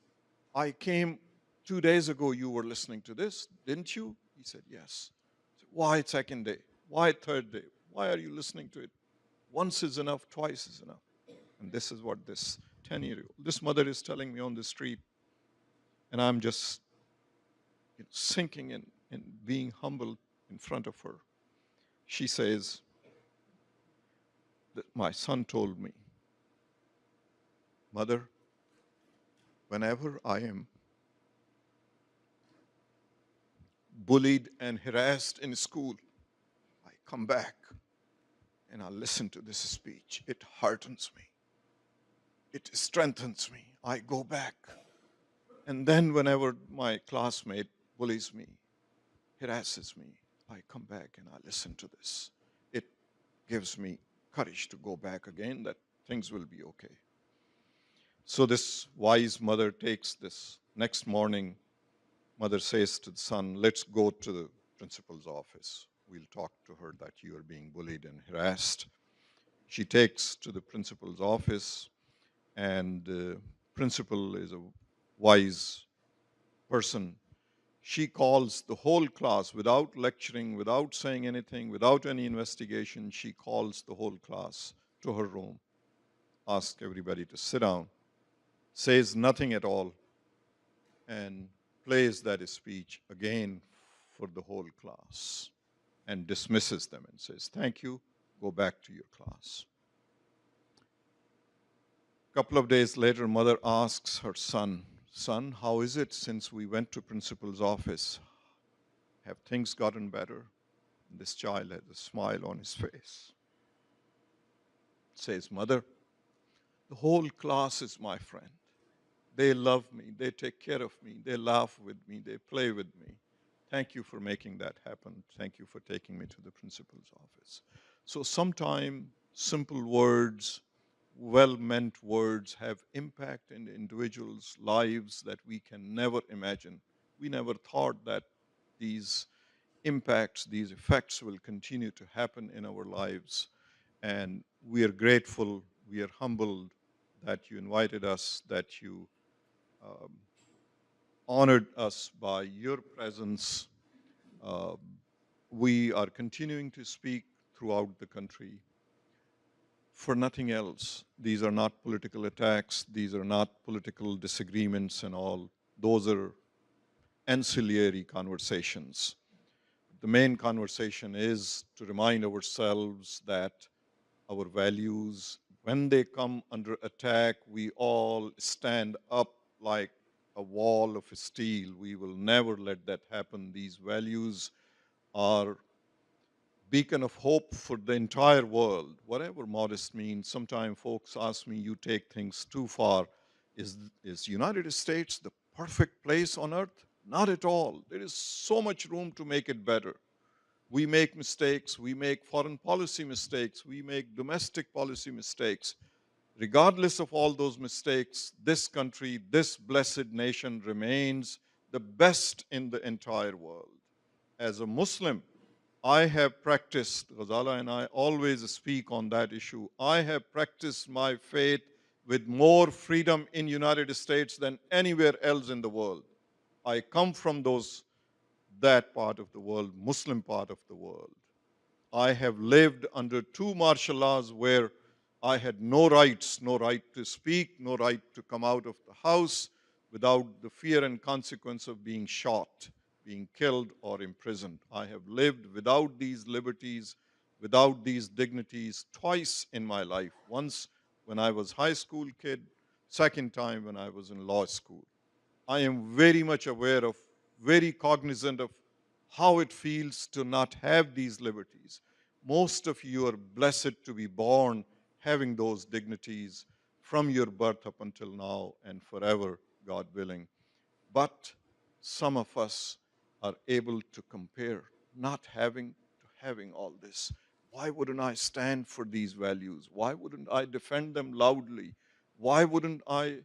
I came 2 days ago, you were listening to this, didn't you? He said, yes. I said, why second day? Why third day? Why are you listening to it? Once is enough, twice is enough. And this is what this 10-year-old, this mother is telling me on the street. And I'm just sinking in and being humbled in front of her. She says, that my son told me, Mother, whenever I am bullied and harassed in school, I come back and I listen to this speech. It heartens me. It strengthens me. I go back. And then whenever my classmate bullies me, harasses me, I come back and I listen to this. It gives me courage to go back again, that things will be okay. So this wise mother takes this. Next morning, mother says to the son, let's go to the principal's office. we'll talk to her that you are being bullied and harassed. She takes to the principal's office, and the principal is a wise person. She calls the whole class without lecturing, without saying anything, without any investigation. She calls the whole class to her room, asks everybody to sit down, says nothing at all, and plays that speech again for the whole class and dismisses them and says, "Thank you, go back to your class." A couple of days later, mother asks her son, "Son, how is it since we went to principal's office? Have things gotten better?" And this child has a smile on his face. Says, "Mother, the whole class is my friend. They love me, they take care of me, they laugh with me, they play with me. Thank you for making that happen. Thank you for taking me to the principal's office." So sometimes simple words, well-meant words have impact in individuals' lives that we can never imagine. We never thought that these impacts, these effects will continue to happen in our lives. And we are grateful, we are humbled that you invited us, that you um, honored us by your presence. Uh, we are continuing to speak throughout the country for nothing else. These are not political attacks. These are not political disagreements and all. Those are ancillary conversations. The main conversation is to remind ourselves that our values, when they come under attack, we all stand up like a wall of steel. We will never let that happen. These values are beacon of hope for the entire world, whatever modest means. Sometimes folks ask me, you take things too far. Is United States the perfect place on earth? Not at all. There is so much room to make it better. We make mistakes, we make foreign policy mistakes, we make domestic policy mistakes. Regardless of all those mistakes, this country, this blessed nation remains the best in the entire world. As a Muslim, I have practiced, Ghazala and I always speak on that issue, I have practiced my faith with more freedom in United States than anywhere else in the world. I come from that part of the world, Muslim part of the world. I have lived under two martial laws where I had no rights, no right to speak, no right to come out of the house without the fear and consequence of being shot, being killed, or imprisoned. I have lived without these liberties, without these dignities twice in my life. Once when I was high school kid, second time when I was in law school. I am very much aware of, very cognizant of how it feels to not have these liberties. Most of you are blessed to be born having those dignities from your birth up until now and forever, God willing. But some of us are able to compare not having to having all this. Why wouldn't I stand for these values? Why wouldn't I defend them loudly? Why wouldn't I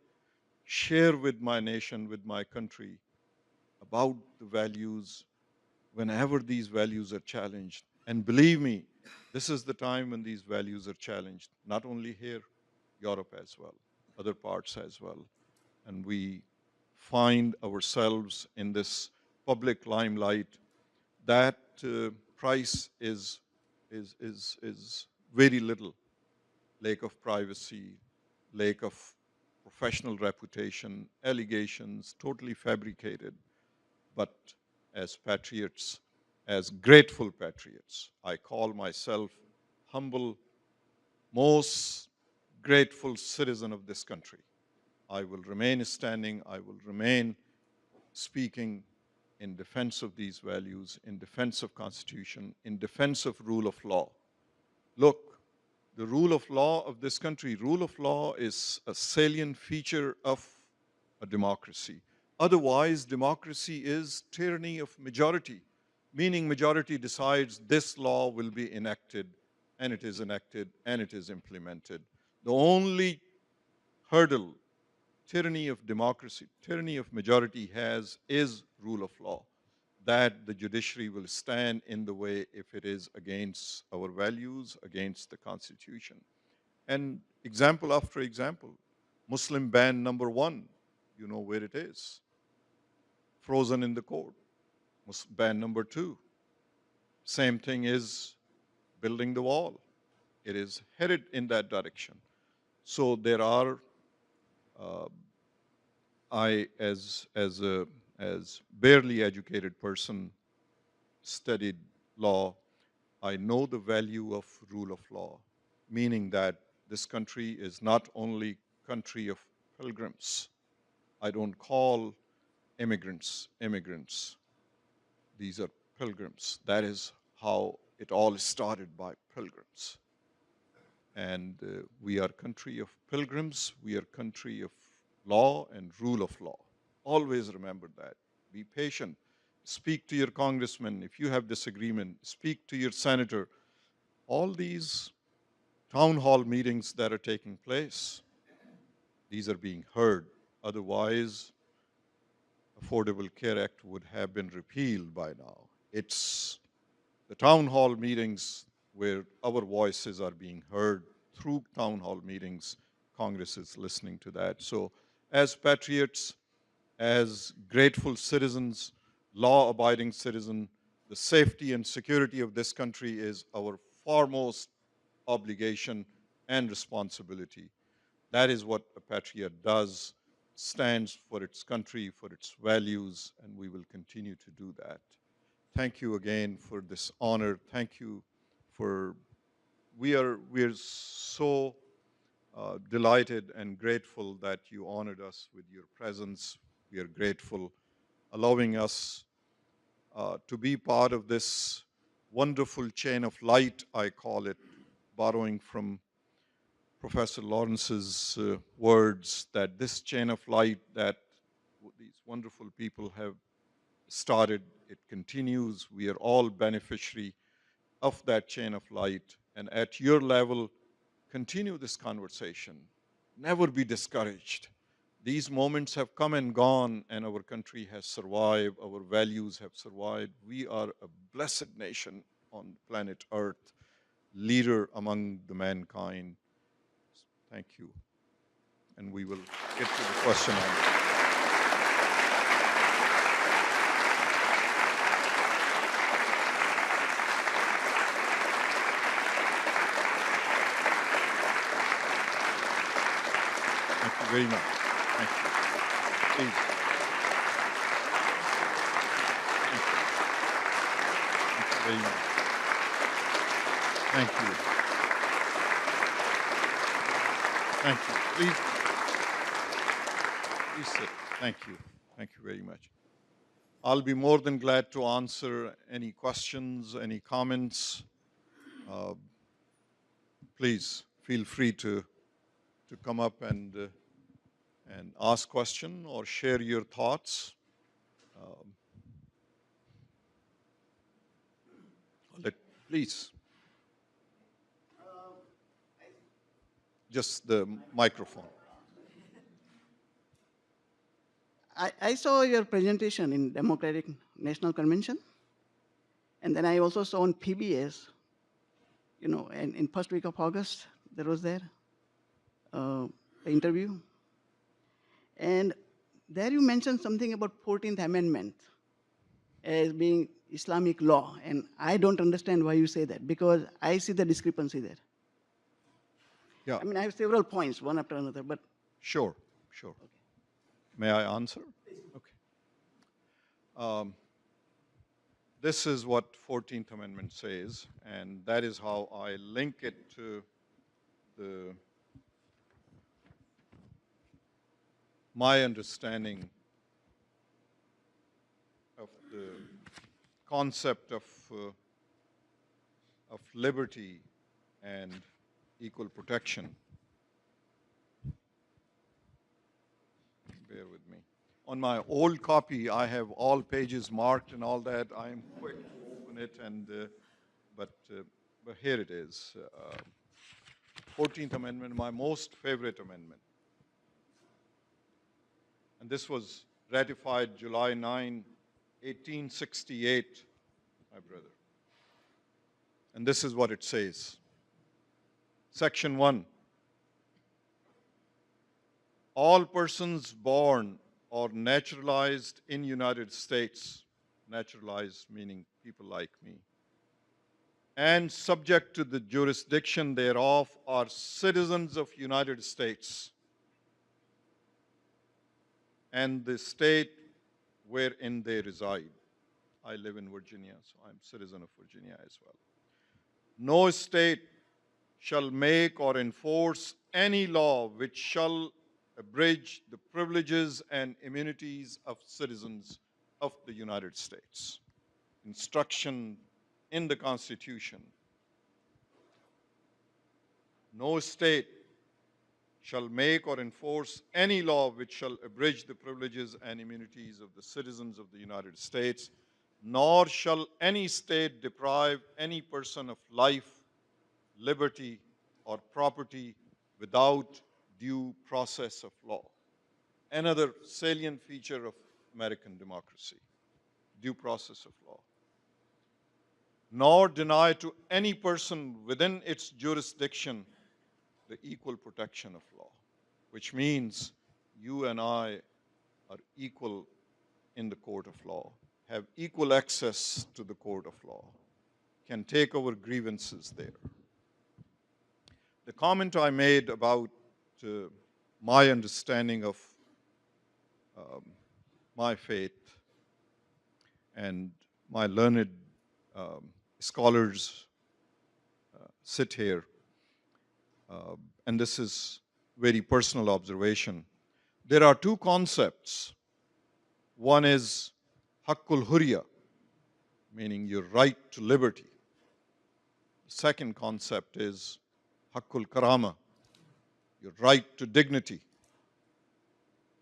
share with my nation, with my country, about the values whenever these values are challenged? And believe me, this is the time when these values are challenged, not only here, Europe as well, other parts as well. And we find ourselves in this public limelight. That price is very little. Lack of privacy, lack of professional reputation, allegations, totally fabricated. But as patriots, as grateful patriots, I call myself humble, most grateful citizen of this country. I will remain standing, I will remain speaking in defense of these values, in defense of Constitution, in defense of rule of law. Look, the rule of law of this country, rule of law is a salient feature of a democracy. Otherwise, democracy is tyranny of majority, meaning majority decides this law will be enacted, and it is enacted, and it is implemented. The only hurdle tyranny of democracy, tyranny of majority has is rule of law. that the judiciary will stand in the way if it is against our values, against the Constitution. And example after example, Muslim ban number 1, you know where it is, frozen in the court. Ban number 2, same thing is building the wall. It is headed in that direction. So there are, I as barely educated person, studied law, I know the value of rule of law, meaning that this country is not only country of pilgrims. I don't call immigrants immigrants. These are pilgrims. That is how it all started, by pilgrims. And we are country of pilgrims. We are country of law and rule of law. Always remember that. Be patient. Speak to your congressman. If you have disagreement, speak to your senator. All these town hall meetings that are taking place, these are being heard. Otherwise, Affordable Care Act would have been repealed by now. It's the town hall meetings where our voices are being heard. Through town hall meetings, Congress is listening to that. So as patriots, as grateful citizens, law-abiding citizens, the safety and security of this country is our foremost obligation and responsibility. That is what a patriot does, stands for its country, for its values, and we will continue to do that. Thank you again for this honor. Thank you for, we're so delighted and grateful that you honored us with your presence. We are grateful allowing us to be part of this wonderful chain of light, I call it, borrowing from Professor Lawrence's words, that this chain of light that these wonderful people have started, it continues. We are all beneficiary of that chain of light. And at your level, continue this conversation. Never be discouraged. These moments have come and gone, and our country has survived. Our values have survived. We are a blessed nation on planet Earth, leader among the mankind. Thank you. And we will get to the question answer. Thank you very much. Thank you. Please. Thank you very much. Thank you. Thank you. Please sit. Thank you. Thank you very much. I'll be more than glad to answer any questions, any comments. Please feel free to come up and ask question or share your thoughts. Please. Just the microphone. I saw your presentation in Democratic National Convention, and then I also saw on PBS, you know, and in first week of August, there was the interview. And there you mentioned something about 14th Amendment as being Islamic law, and I don't understand why you say that, because I see the discrepancy there. Yeah. I mean, I have several points, one after another, but. Sure, sure. Okay. May I answer? Okay. This is what 14th Amendment says, and that is how I link it to my understanding of the concept of liberty and equal protection. Bear with me. On my old copy, I have all pages marked and all that. I am quick to open it, and but here it is. 14th Amendment, my most favorite amendment. And this was ratified July 9, 1868, my brother. And this is what it says. Section 1. All persons born or naturalized in United States, naturalized meaning people like me, and subject to the jurisdiction thereof are citizens of United States and the state wherein they reside. I live in Virginia, so I'm a citizen of Virginia as well. No state shall make or enforce any law which shall abridge the privileges and immunities of citizens of the United States. Instruction in the Constitution. No state shall make or enforce any law which shall abridge the privileges and immunities of the citizens of the United States, nor shall any state deprive any person of life, liberty, or property without due process of law. Another salient feature of American democracy, due process of law. Nor deny to any person within its jurisdiction the equal protection of law, which means you and I are equal in the court of law, have equal access to the court of law, can take our grievances there. The comment I made about my understanding of my faith and my learned scholars sit here, and this is very personal observation. There are two concepts. One is haqqul hurriya, meaning your right to liberty. The second concept is haqqul karama, your right to dignity.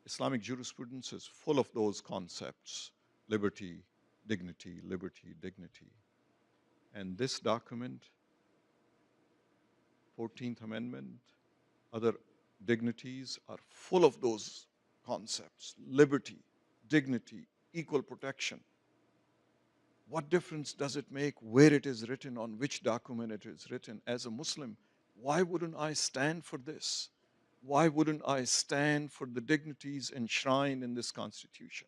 Islamic jurisprudence is full of those concepts: liberty, dignity, liberty, dignity. And this document, 14th Amendment, other dignities are full of those concepts: liberty, dignity, equal protection. What difference does it make where it is written, on which document it is written? As a Muslim, why wouldn't I stand for this? Why wouldn't I stand for the dignities enshrined in this Constitution?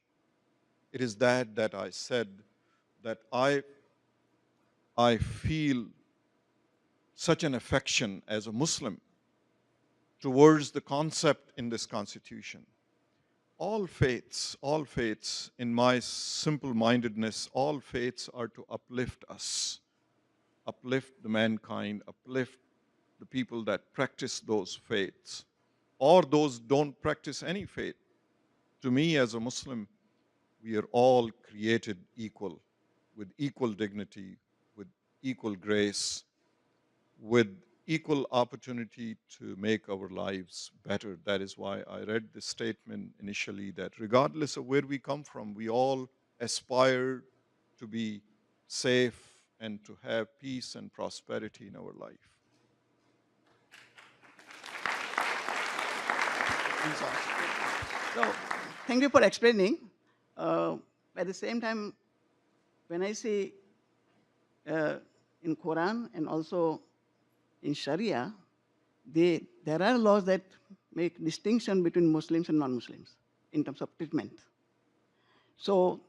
It is that I said that I feel such an affection as a Muslim towards the concept in this Constitution. All faiths, in my simple-mindedness, all faiths are to uplift us, uplift the mankind, uplift the people that practice those faiths, or those don't practice any faith. To me, as a Muslim, we are all created equal, with equal dignity, with equal grace, with equal opportunity to make our lives better. That is why I read the statement initially that regardless of where we come from, we all aspire to be safe and to have peace and prosperity in our life. So, thank you for explaining. At the same time, when I see in Quran and also in Sharia, there are laws that make distinction between Muslims and non-Muslims in terms of treatment. So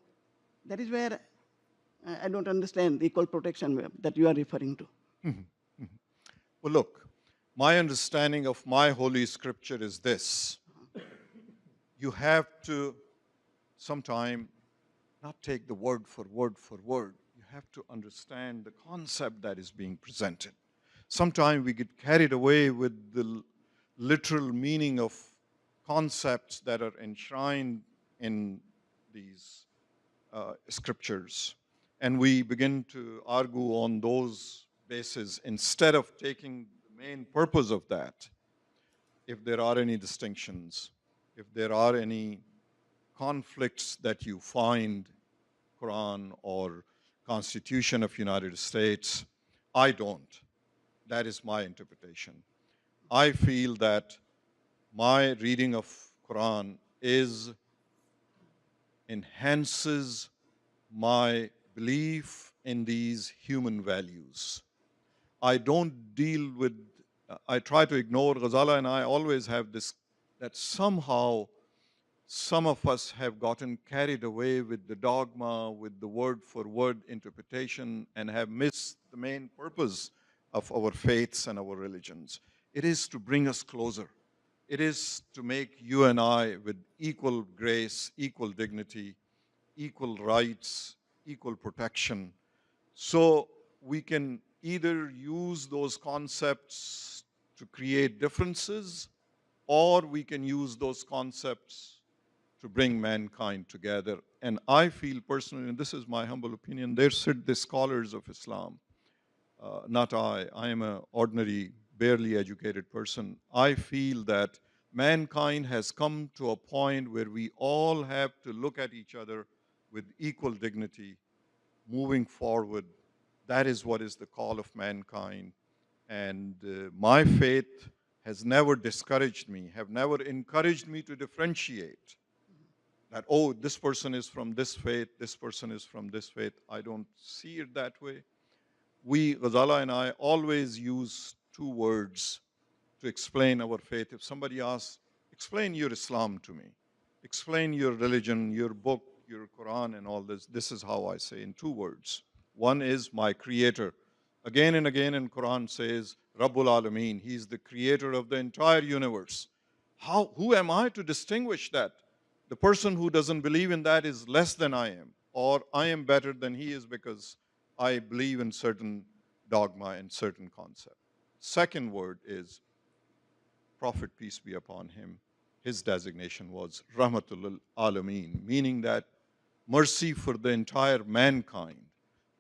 that is where I don't understand the equal protection that you are referring to. Well, look, my understanding of my holy scripture is this. You have to sometime not take the word for word for word. You have to understand the concept that is being presented. Sometimes we get carried away with the literal meaning of concepts that are enshrined in these scriptures, and we begin to argue on those bases instead of taking the main purpose of that. If there are any distinctions, if there are any conflicts that you find, Quran or Constitution of United States, I don't. That is my interpretation. I feel that my reading of Quran enhances my belief in these human values. I don't deal with, I try to ignore. Ghazala and I always have this, that somehow some of us have gotten carried away with the dogma, with the word for word interpretation, and have missed the main purpose of our faiths and our religions. It is to bring us closer. It is to make you and I with equal grace, equal dignity, equal rights, equal protection. So we can either use those concepts to create differences, or we can use those concepts to bring mankind together. And I feel personally, and this is my humble opinion, there sit the scholars of Islam, not I. I am an ordinary, barely educated person. I feel that mankind has come to a point where we all have to look at each other with equal dignity, moving forward. That is what is the call of mankind. And my faith has never discouraged me, have never encouraged me to differentiate. That, oh, this person is from this faith, this person is from this faith. I don't see it that way. We, Ghazala and I, always use two words to explain our faith. If somebody asks, explain your Islam to me, explain your religion, your book, your Quran and all this, this is how I say in two words. One is my creator. Again and again in Quran says, Rabbul Alameen, he's the creator of the entire universe. Who am I to distinguish that? The person who doesn't believe in that is less than I am, or I am better than he is because I believe in certain dogma and certain concept. Second word is Prophet, peace be upon him. His designation was Rahmatul Alameen, meaning that mercy for the entire mankind.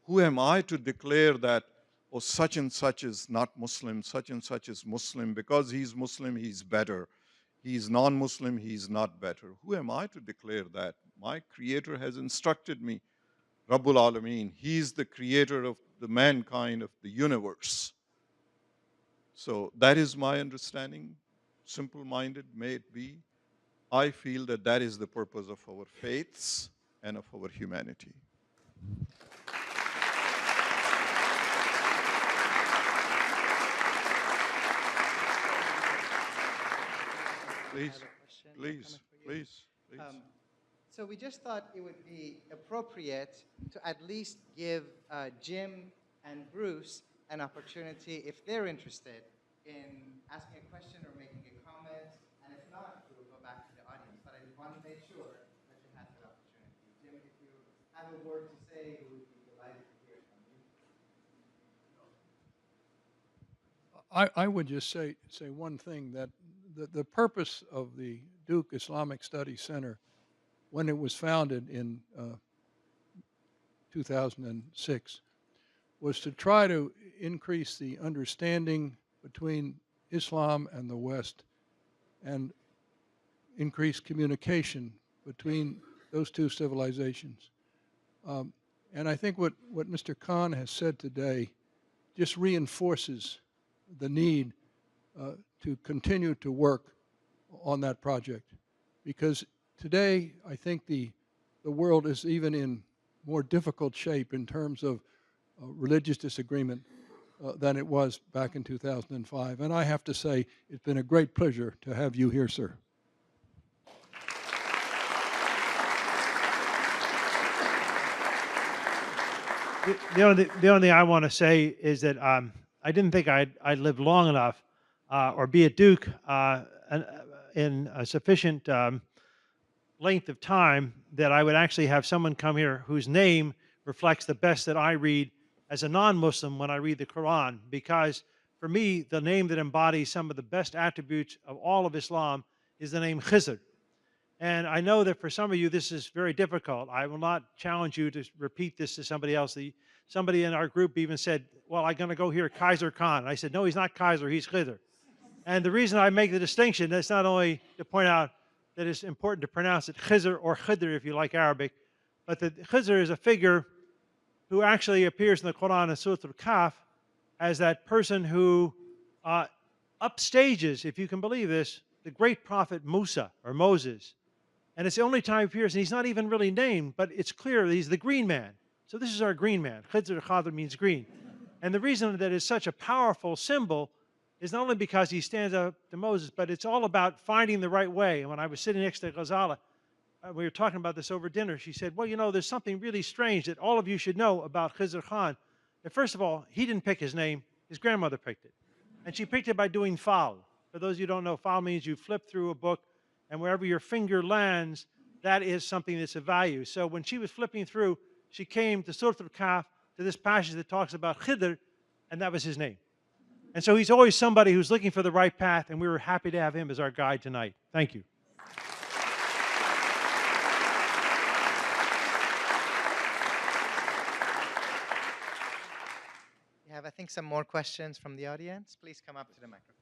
Who am I to declare that, oh, such and such is not Muslim, such and such is Muslim, because he's Muslim, he's better. He's non-Muslim, he's not better. Who am I to declare that? My Creator has instructed me, Rabbul Alameen. He's the creator of the mankind, of the universe. So that is my understanding. Simple-minded may it be. I feel that that is the purpose of our faiths and of our humanity. Please. So we just thought it would be appropriate to at least give Jim and Bruce an opportunity, if they're interested, in asking a question or making a comment. And if not, we will go back to the audience. But I want to make sure that you have that opportunity. Jim, if you have a word to say, we would be delighted to hear from you. I would just say one thing, that the purpose of the Duke Islamic Studies Center, when it was founded in 2006, was to try to increase the understanding between Islam and the West and increase communication between those two civilizations. And I think what Mr. Khan has said today just reinforces the need to continue to work on that project, because today I think the world is even in more difficult shape in terms of religious disagreement than it was back in 2005. And I have to say, it's been a great pleasure to have you here, sir. The only thing I want to say is that I didn't think I'd live long enough or be at Duke in a sufficient length of time that I would actually have someone come here whose name reflects the best that I read as a non-Muslim when I read the Quran. Because for me, the name that embodies some of the best attributes of all of Islam is the name Khizr. And I know that for some of you, this is very difficult. I will not challenge you to repeat this to somebody else. Somebody in our group even said, well, I'm going to go hear Khizr Khan. And I said, no, he's not Khizr, he's Khizr. And the reason I make the distinction is not only to point out that it's important to pronounce it Khizr or Khidr if you like Arabic, but that Khizr is a figure who actually appears in the Quran in Surah Al-Kahf as that person who upstages, if you can believe this, the great prophet Musa or Moses. And it's the only time he appears, and he's not even really named, but it's clear that he's the green man. So this is our green man. Khizr Khan means green. And the reason that it's such a powerful symbol is not only because he stands up to Moses, but it's all about finding the right way. And when I was sitting next to Ghazala, we were talking about this over dinner. She said, well, you know, there's something really strange that all of you should know about Khizr Khan. That first of all, he didn't pick his name. His grandmother picked it. And she picked it by doing fal. For those of you who don't know, fal means you flip through a book, and wherever your finger lands, that is something that's of value. So when she was flipping through, she came to Surah Al-Kahf, to this passage that talks about Khidr, and that was his name. And so he's always somebody who's looking for the right path, and we were happy to have him as our guide tonight. Thank you. We have, I think, some more questions from the audience. Please come up to the microphone.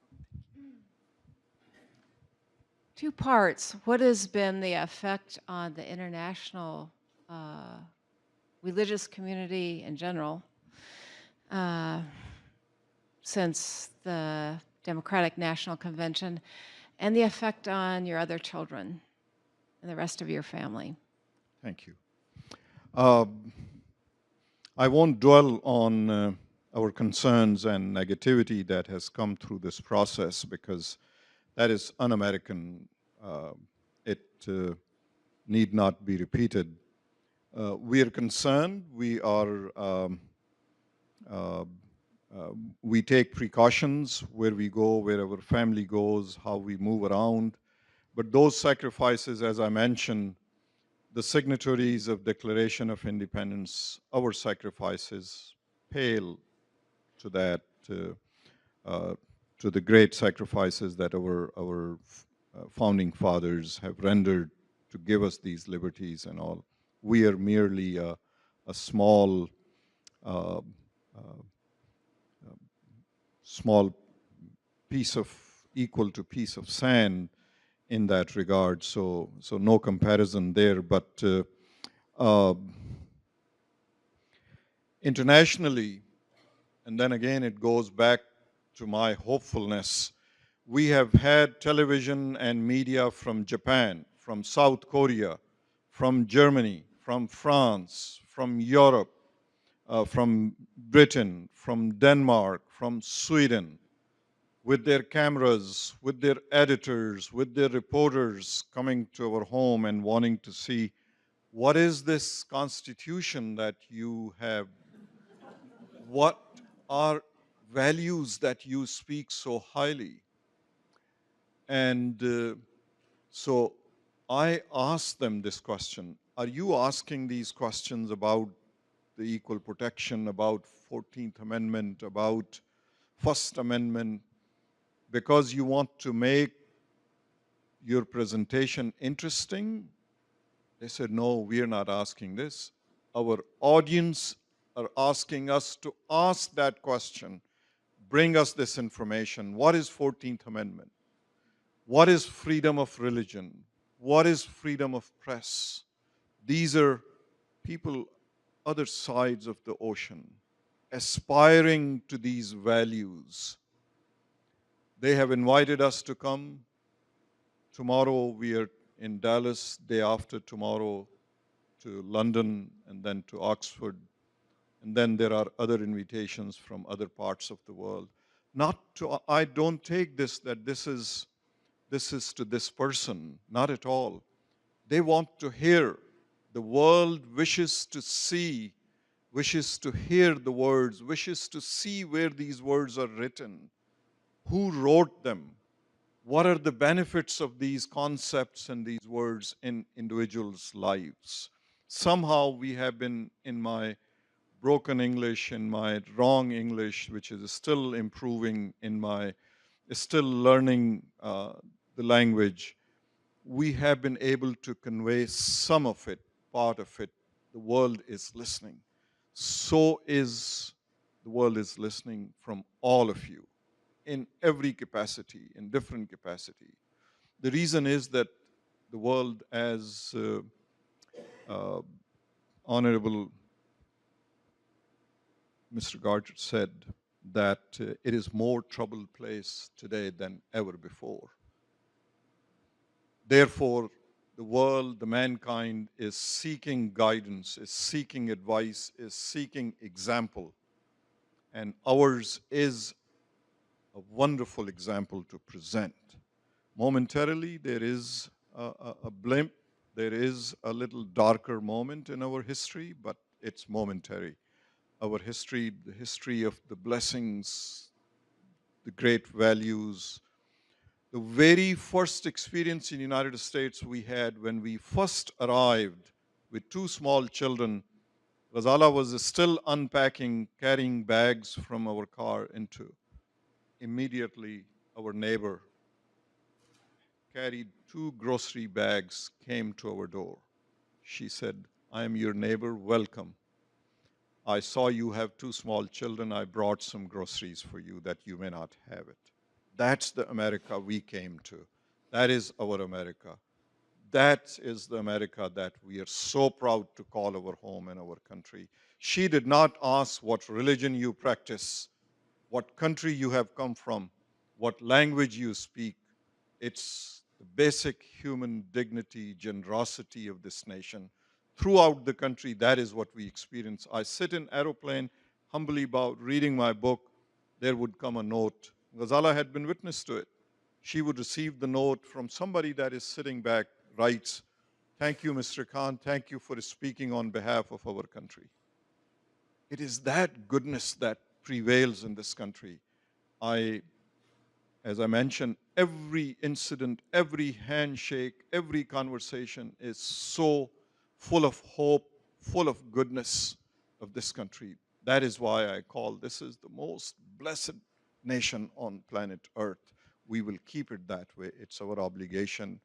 Two parts. What has been the effect on the international religious community in general since the Democratic National Convention, and the effect on your other children and the rest of your family? Thank you. I won't dwell on our concerns and negativity that has come through this process, because that is un-American. It need not be repeated. We are concerned. We take precautions where we go, where our family goes, how we move around. But those sacrifices, as I mentioned, the signatories of Declaration of Independence, our sacrifices pale to that, to the great sacrifices that our founding fathers have rendered to give us these liberties and all. We are merely a small piece of, equal to piece of sand in that regard, so no comparison there. But internationally, and then again it goes back to my hopefulness, we have had television and media from Japan, from South Korea, from Germany, from France, from Europe, from Britain, from Denmark, from Sweden, with their cameras, with their editors, with their reporters coming to our home and wanting to see, what is this constitution that you have? What are values that you speak so highly? And so I asked them this question: are you asking these questions about the equal protection, about 14th Amendment, about First Amendment, because you want to make your presentation interesting? They said, no, we are not asking this. Our audience are asking us to ask that question. Bring us this information. What is 14th Amendment? What is freedom of religion? What is freedom of press? These are people other sides of the ocean, aspiring to these values. They have invited us to come. Tomorrow we are in Dallas, day after tomorrow to London, and then to Oxford. And then there are other invitations from other parts of the world. I don't take this that this is to this person, not at all. They want to hear. The world wishes to see, wishes to hear the words, wishes to see where these words are written, who wrote them, what are the benefits of these concepts and these words in individuals' lives. Somehow we have been, in my broken English, in my wrong English, which is still improving, still learning the language, we have been able to convey some of it, part of it. The world is listening. So is the world is listening from all of you in every capacity, in different capacity. The reason is that the world, as Honorable Mr. Gorter said, that it is more troubled place today than ever before. Therefore, the world, the mankind is seeking guidance, is seeking advice, is seeking example. And ours is a wonderful example to present. Momentarily, there is a blimp, there is a little darker moment in our history, but it's momentary. Our history, the history of the blessings, the great values, the very first experience in the United States we had when we first arrived with two small children. Ghazala was still unpacking, carrying bags from our car into. Immediately, our neighbor carried 2 grocery bags, came to our door. She said, "I am your neighbor, welcome. I saw you have 2 small children. I brought some groceries for you that you may not have it." That's the America we came to. That is our America. That is the America that we are so proud to call our home and our country. She did not ask what religion you practice, what country you have come from, what language you speak. It's the basic human dignity, generosity of this nation. Throughout the country, that is what we experience. I sit in aeroplane, humbly bowed, reading my book. There would come a note. Ghazala had been witness to it. She would receive the note from somebody that is sitting back, writes, "Thank you, Mr. Khan. Thank you for speaking on behalf of our country." It is that goodness that prevails in this country. As I mentioned, every incident, every handshake, every conversation is so full of hope, full of goodness of this country. That is why I call this is the most blessed nation on planet Earth. We will keep it that way. It's our obligation.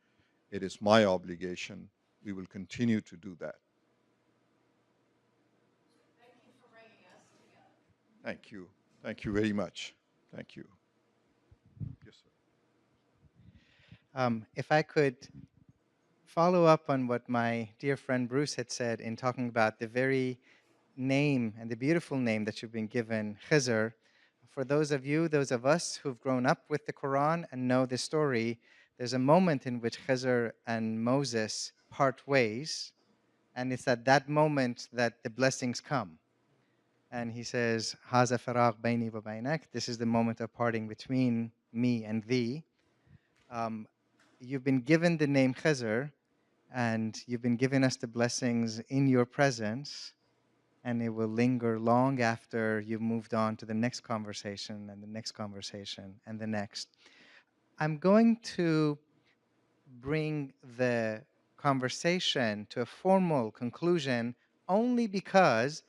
It is my obligation. We will continue to do that. Thank you. Thank you very much. Thank you. Yes, sir. If I could follow up on what my dear friend Bruce had said in talking about the very name and the beautiful name that you've been given, Khizr. For those of you, those of us who've grown up with the Quran and know the story, there's a moment in which Khizr and Moses part ways, and it's at that moment that the blessings come. And he says, "Haza faraq bayni wa baynak." This is the moment of parting between me and thee. You've been given the name Khizr, and you've been giving us the blessings in your presence, and it will linger long after you've moved on to the next conversation and the next conversation and the next. I'm going to bring the conversation to a formal conclusion only because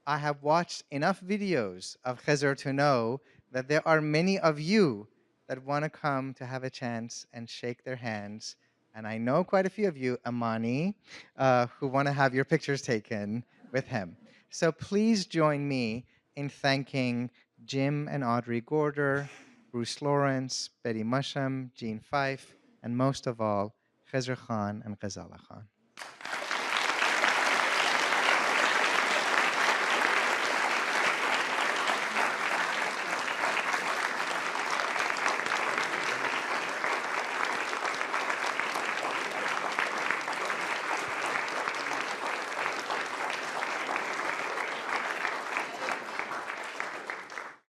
I have watched enough videos of Khizr to know that there are many of you that want to come to have a chance and shake their hands. And I know quite a few of you, Amani, who want to have your pictures taken with him. So please join me in thanking Jim and Audrey Gorter, Bruce Lawrence, Betty Musham, Jean Fife, and most of all, Khizr Khan and Ghazala Khan.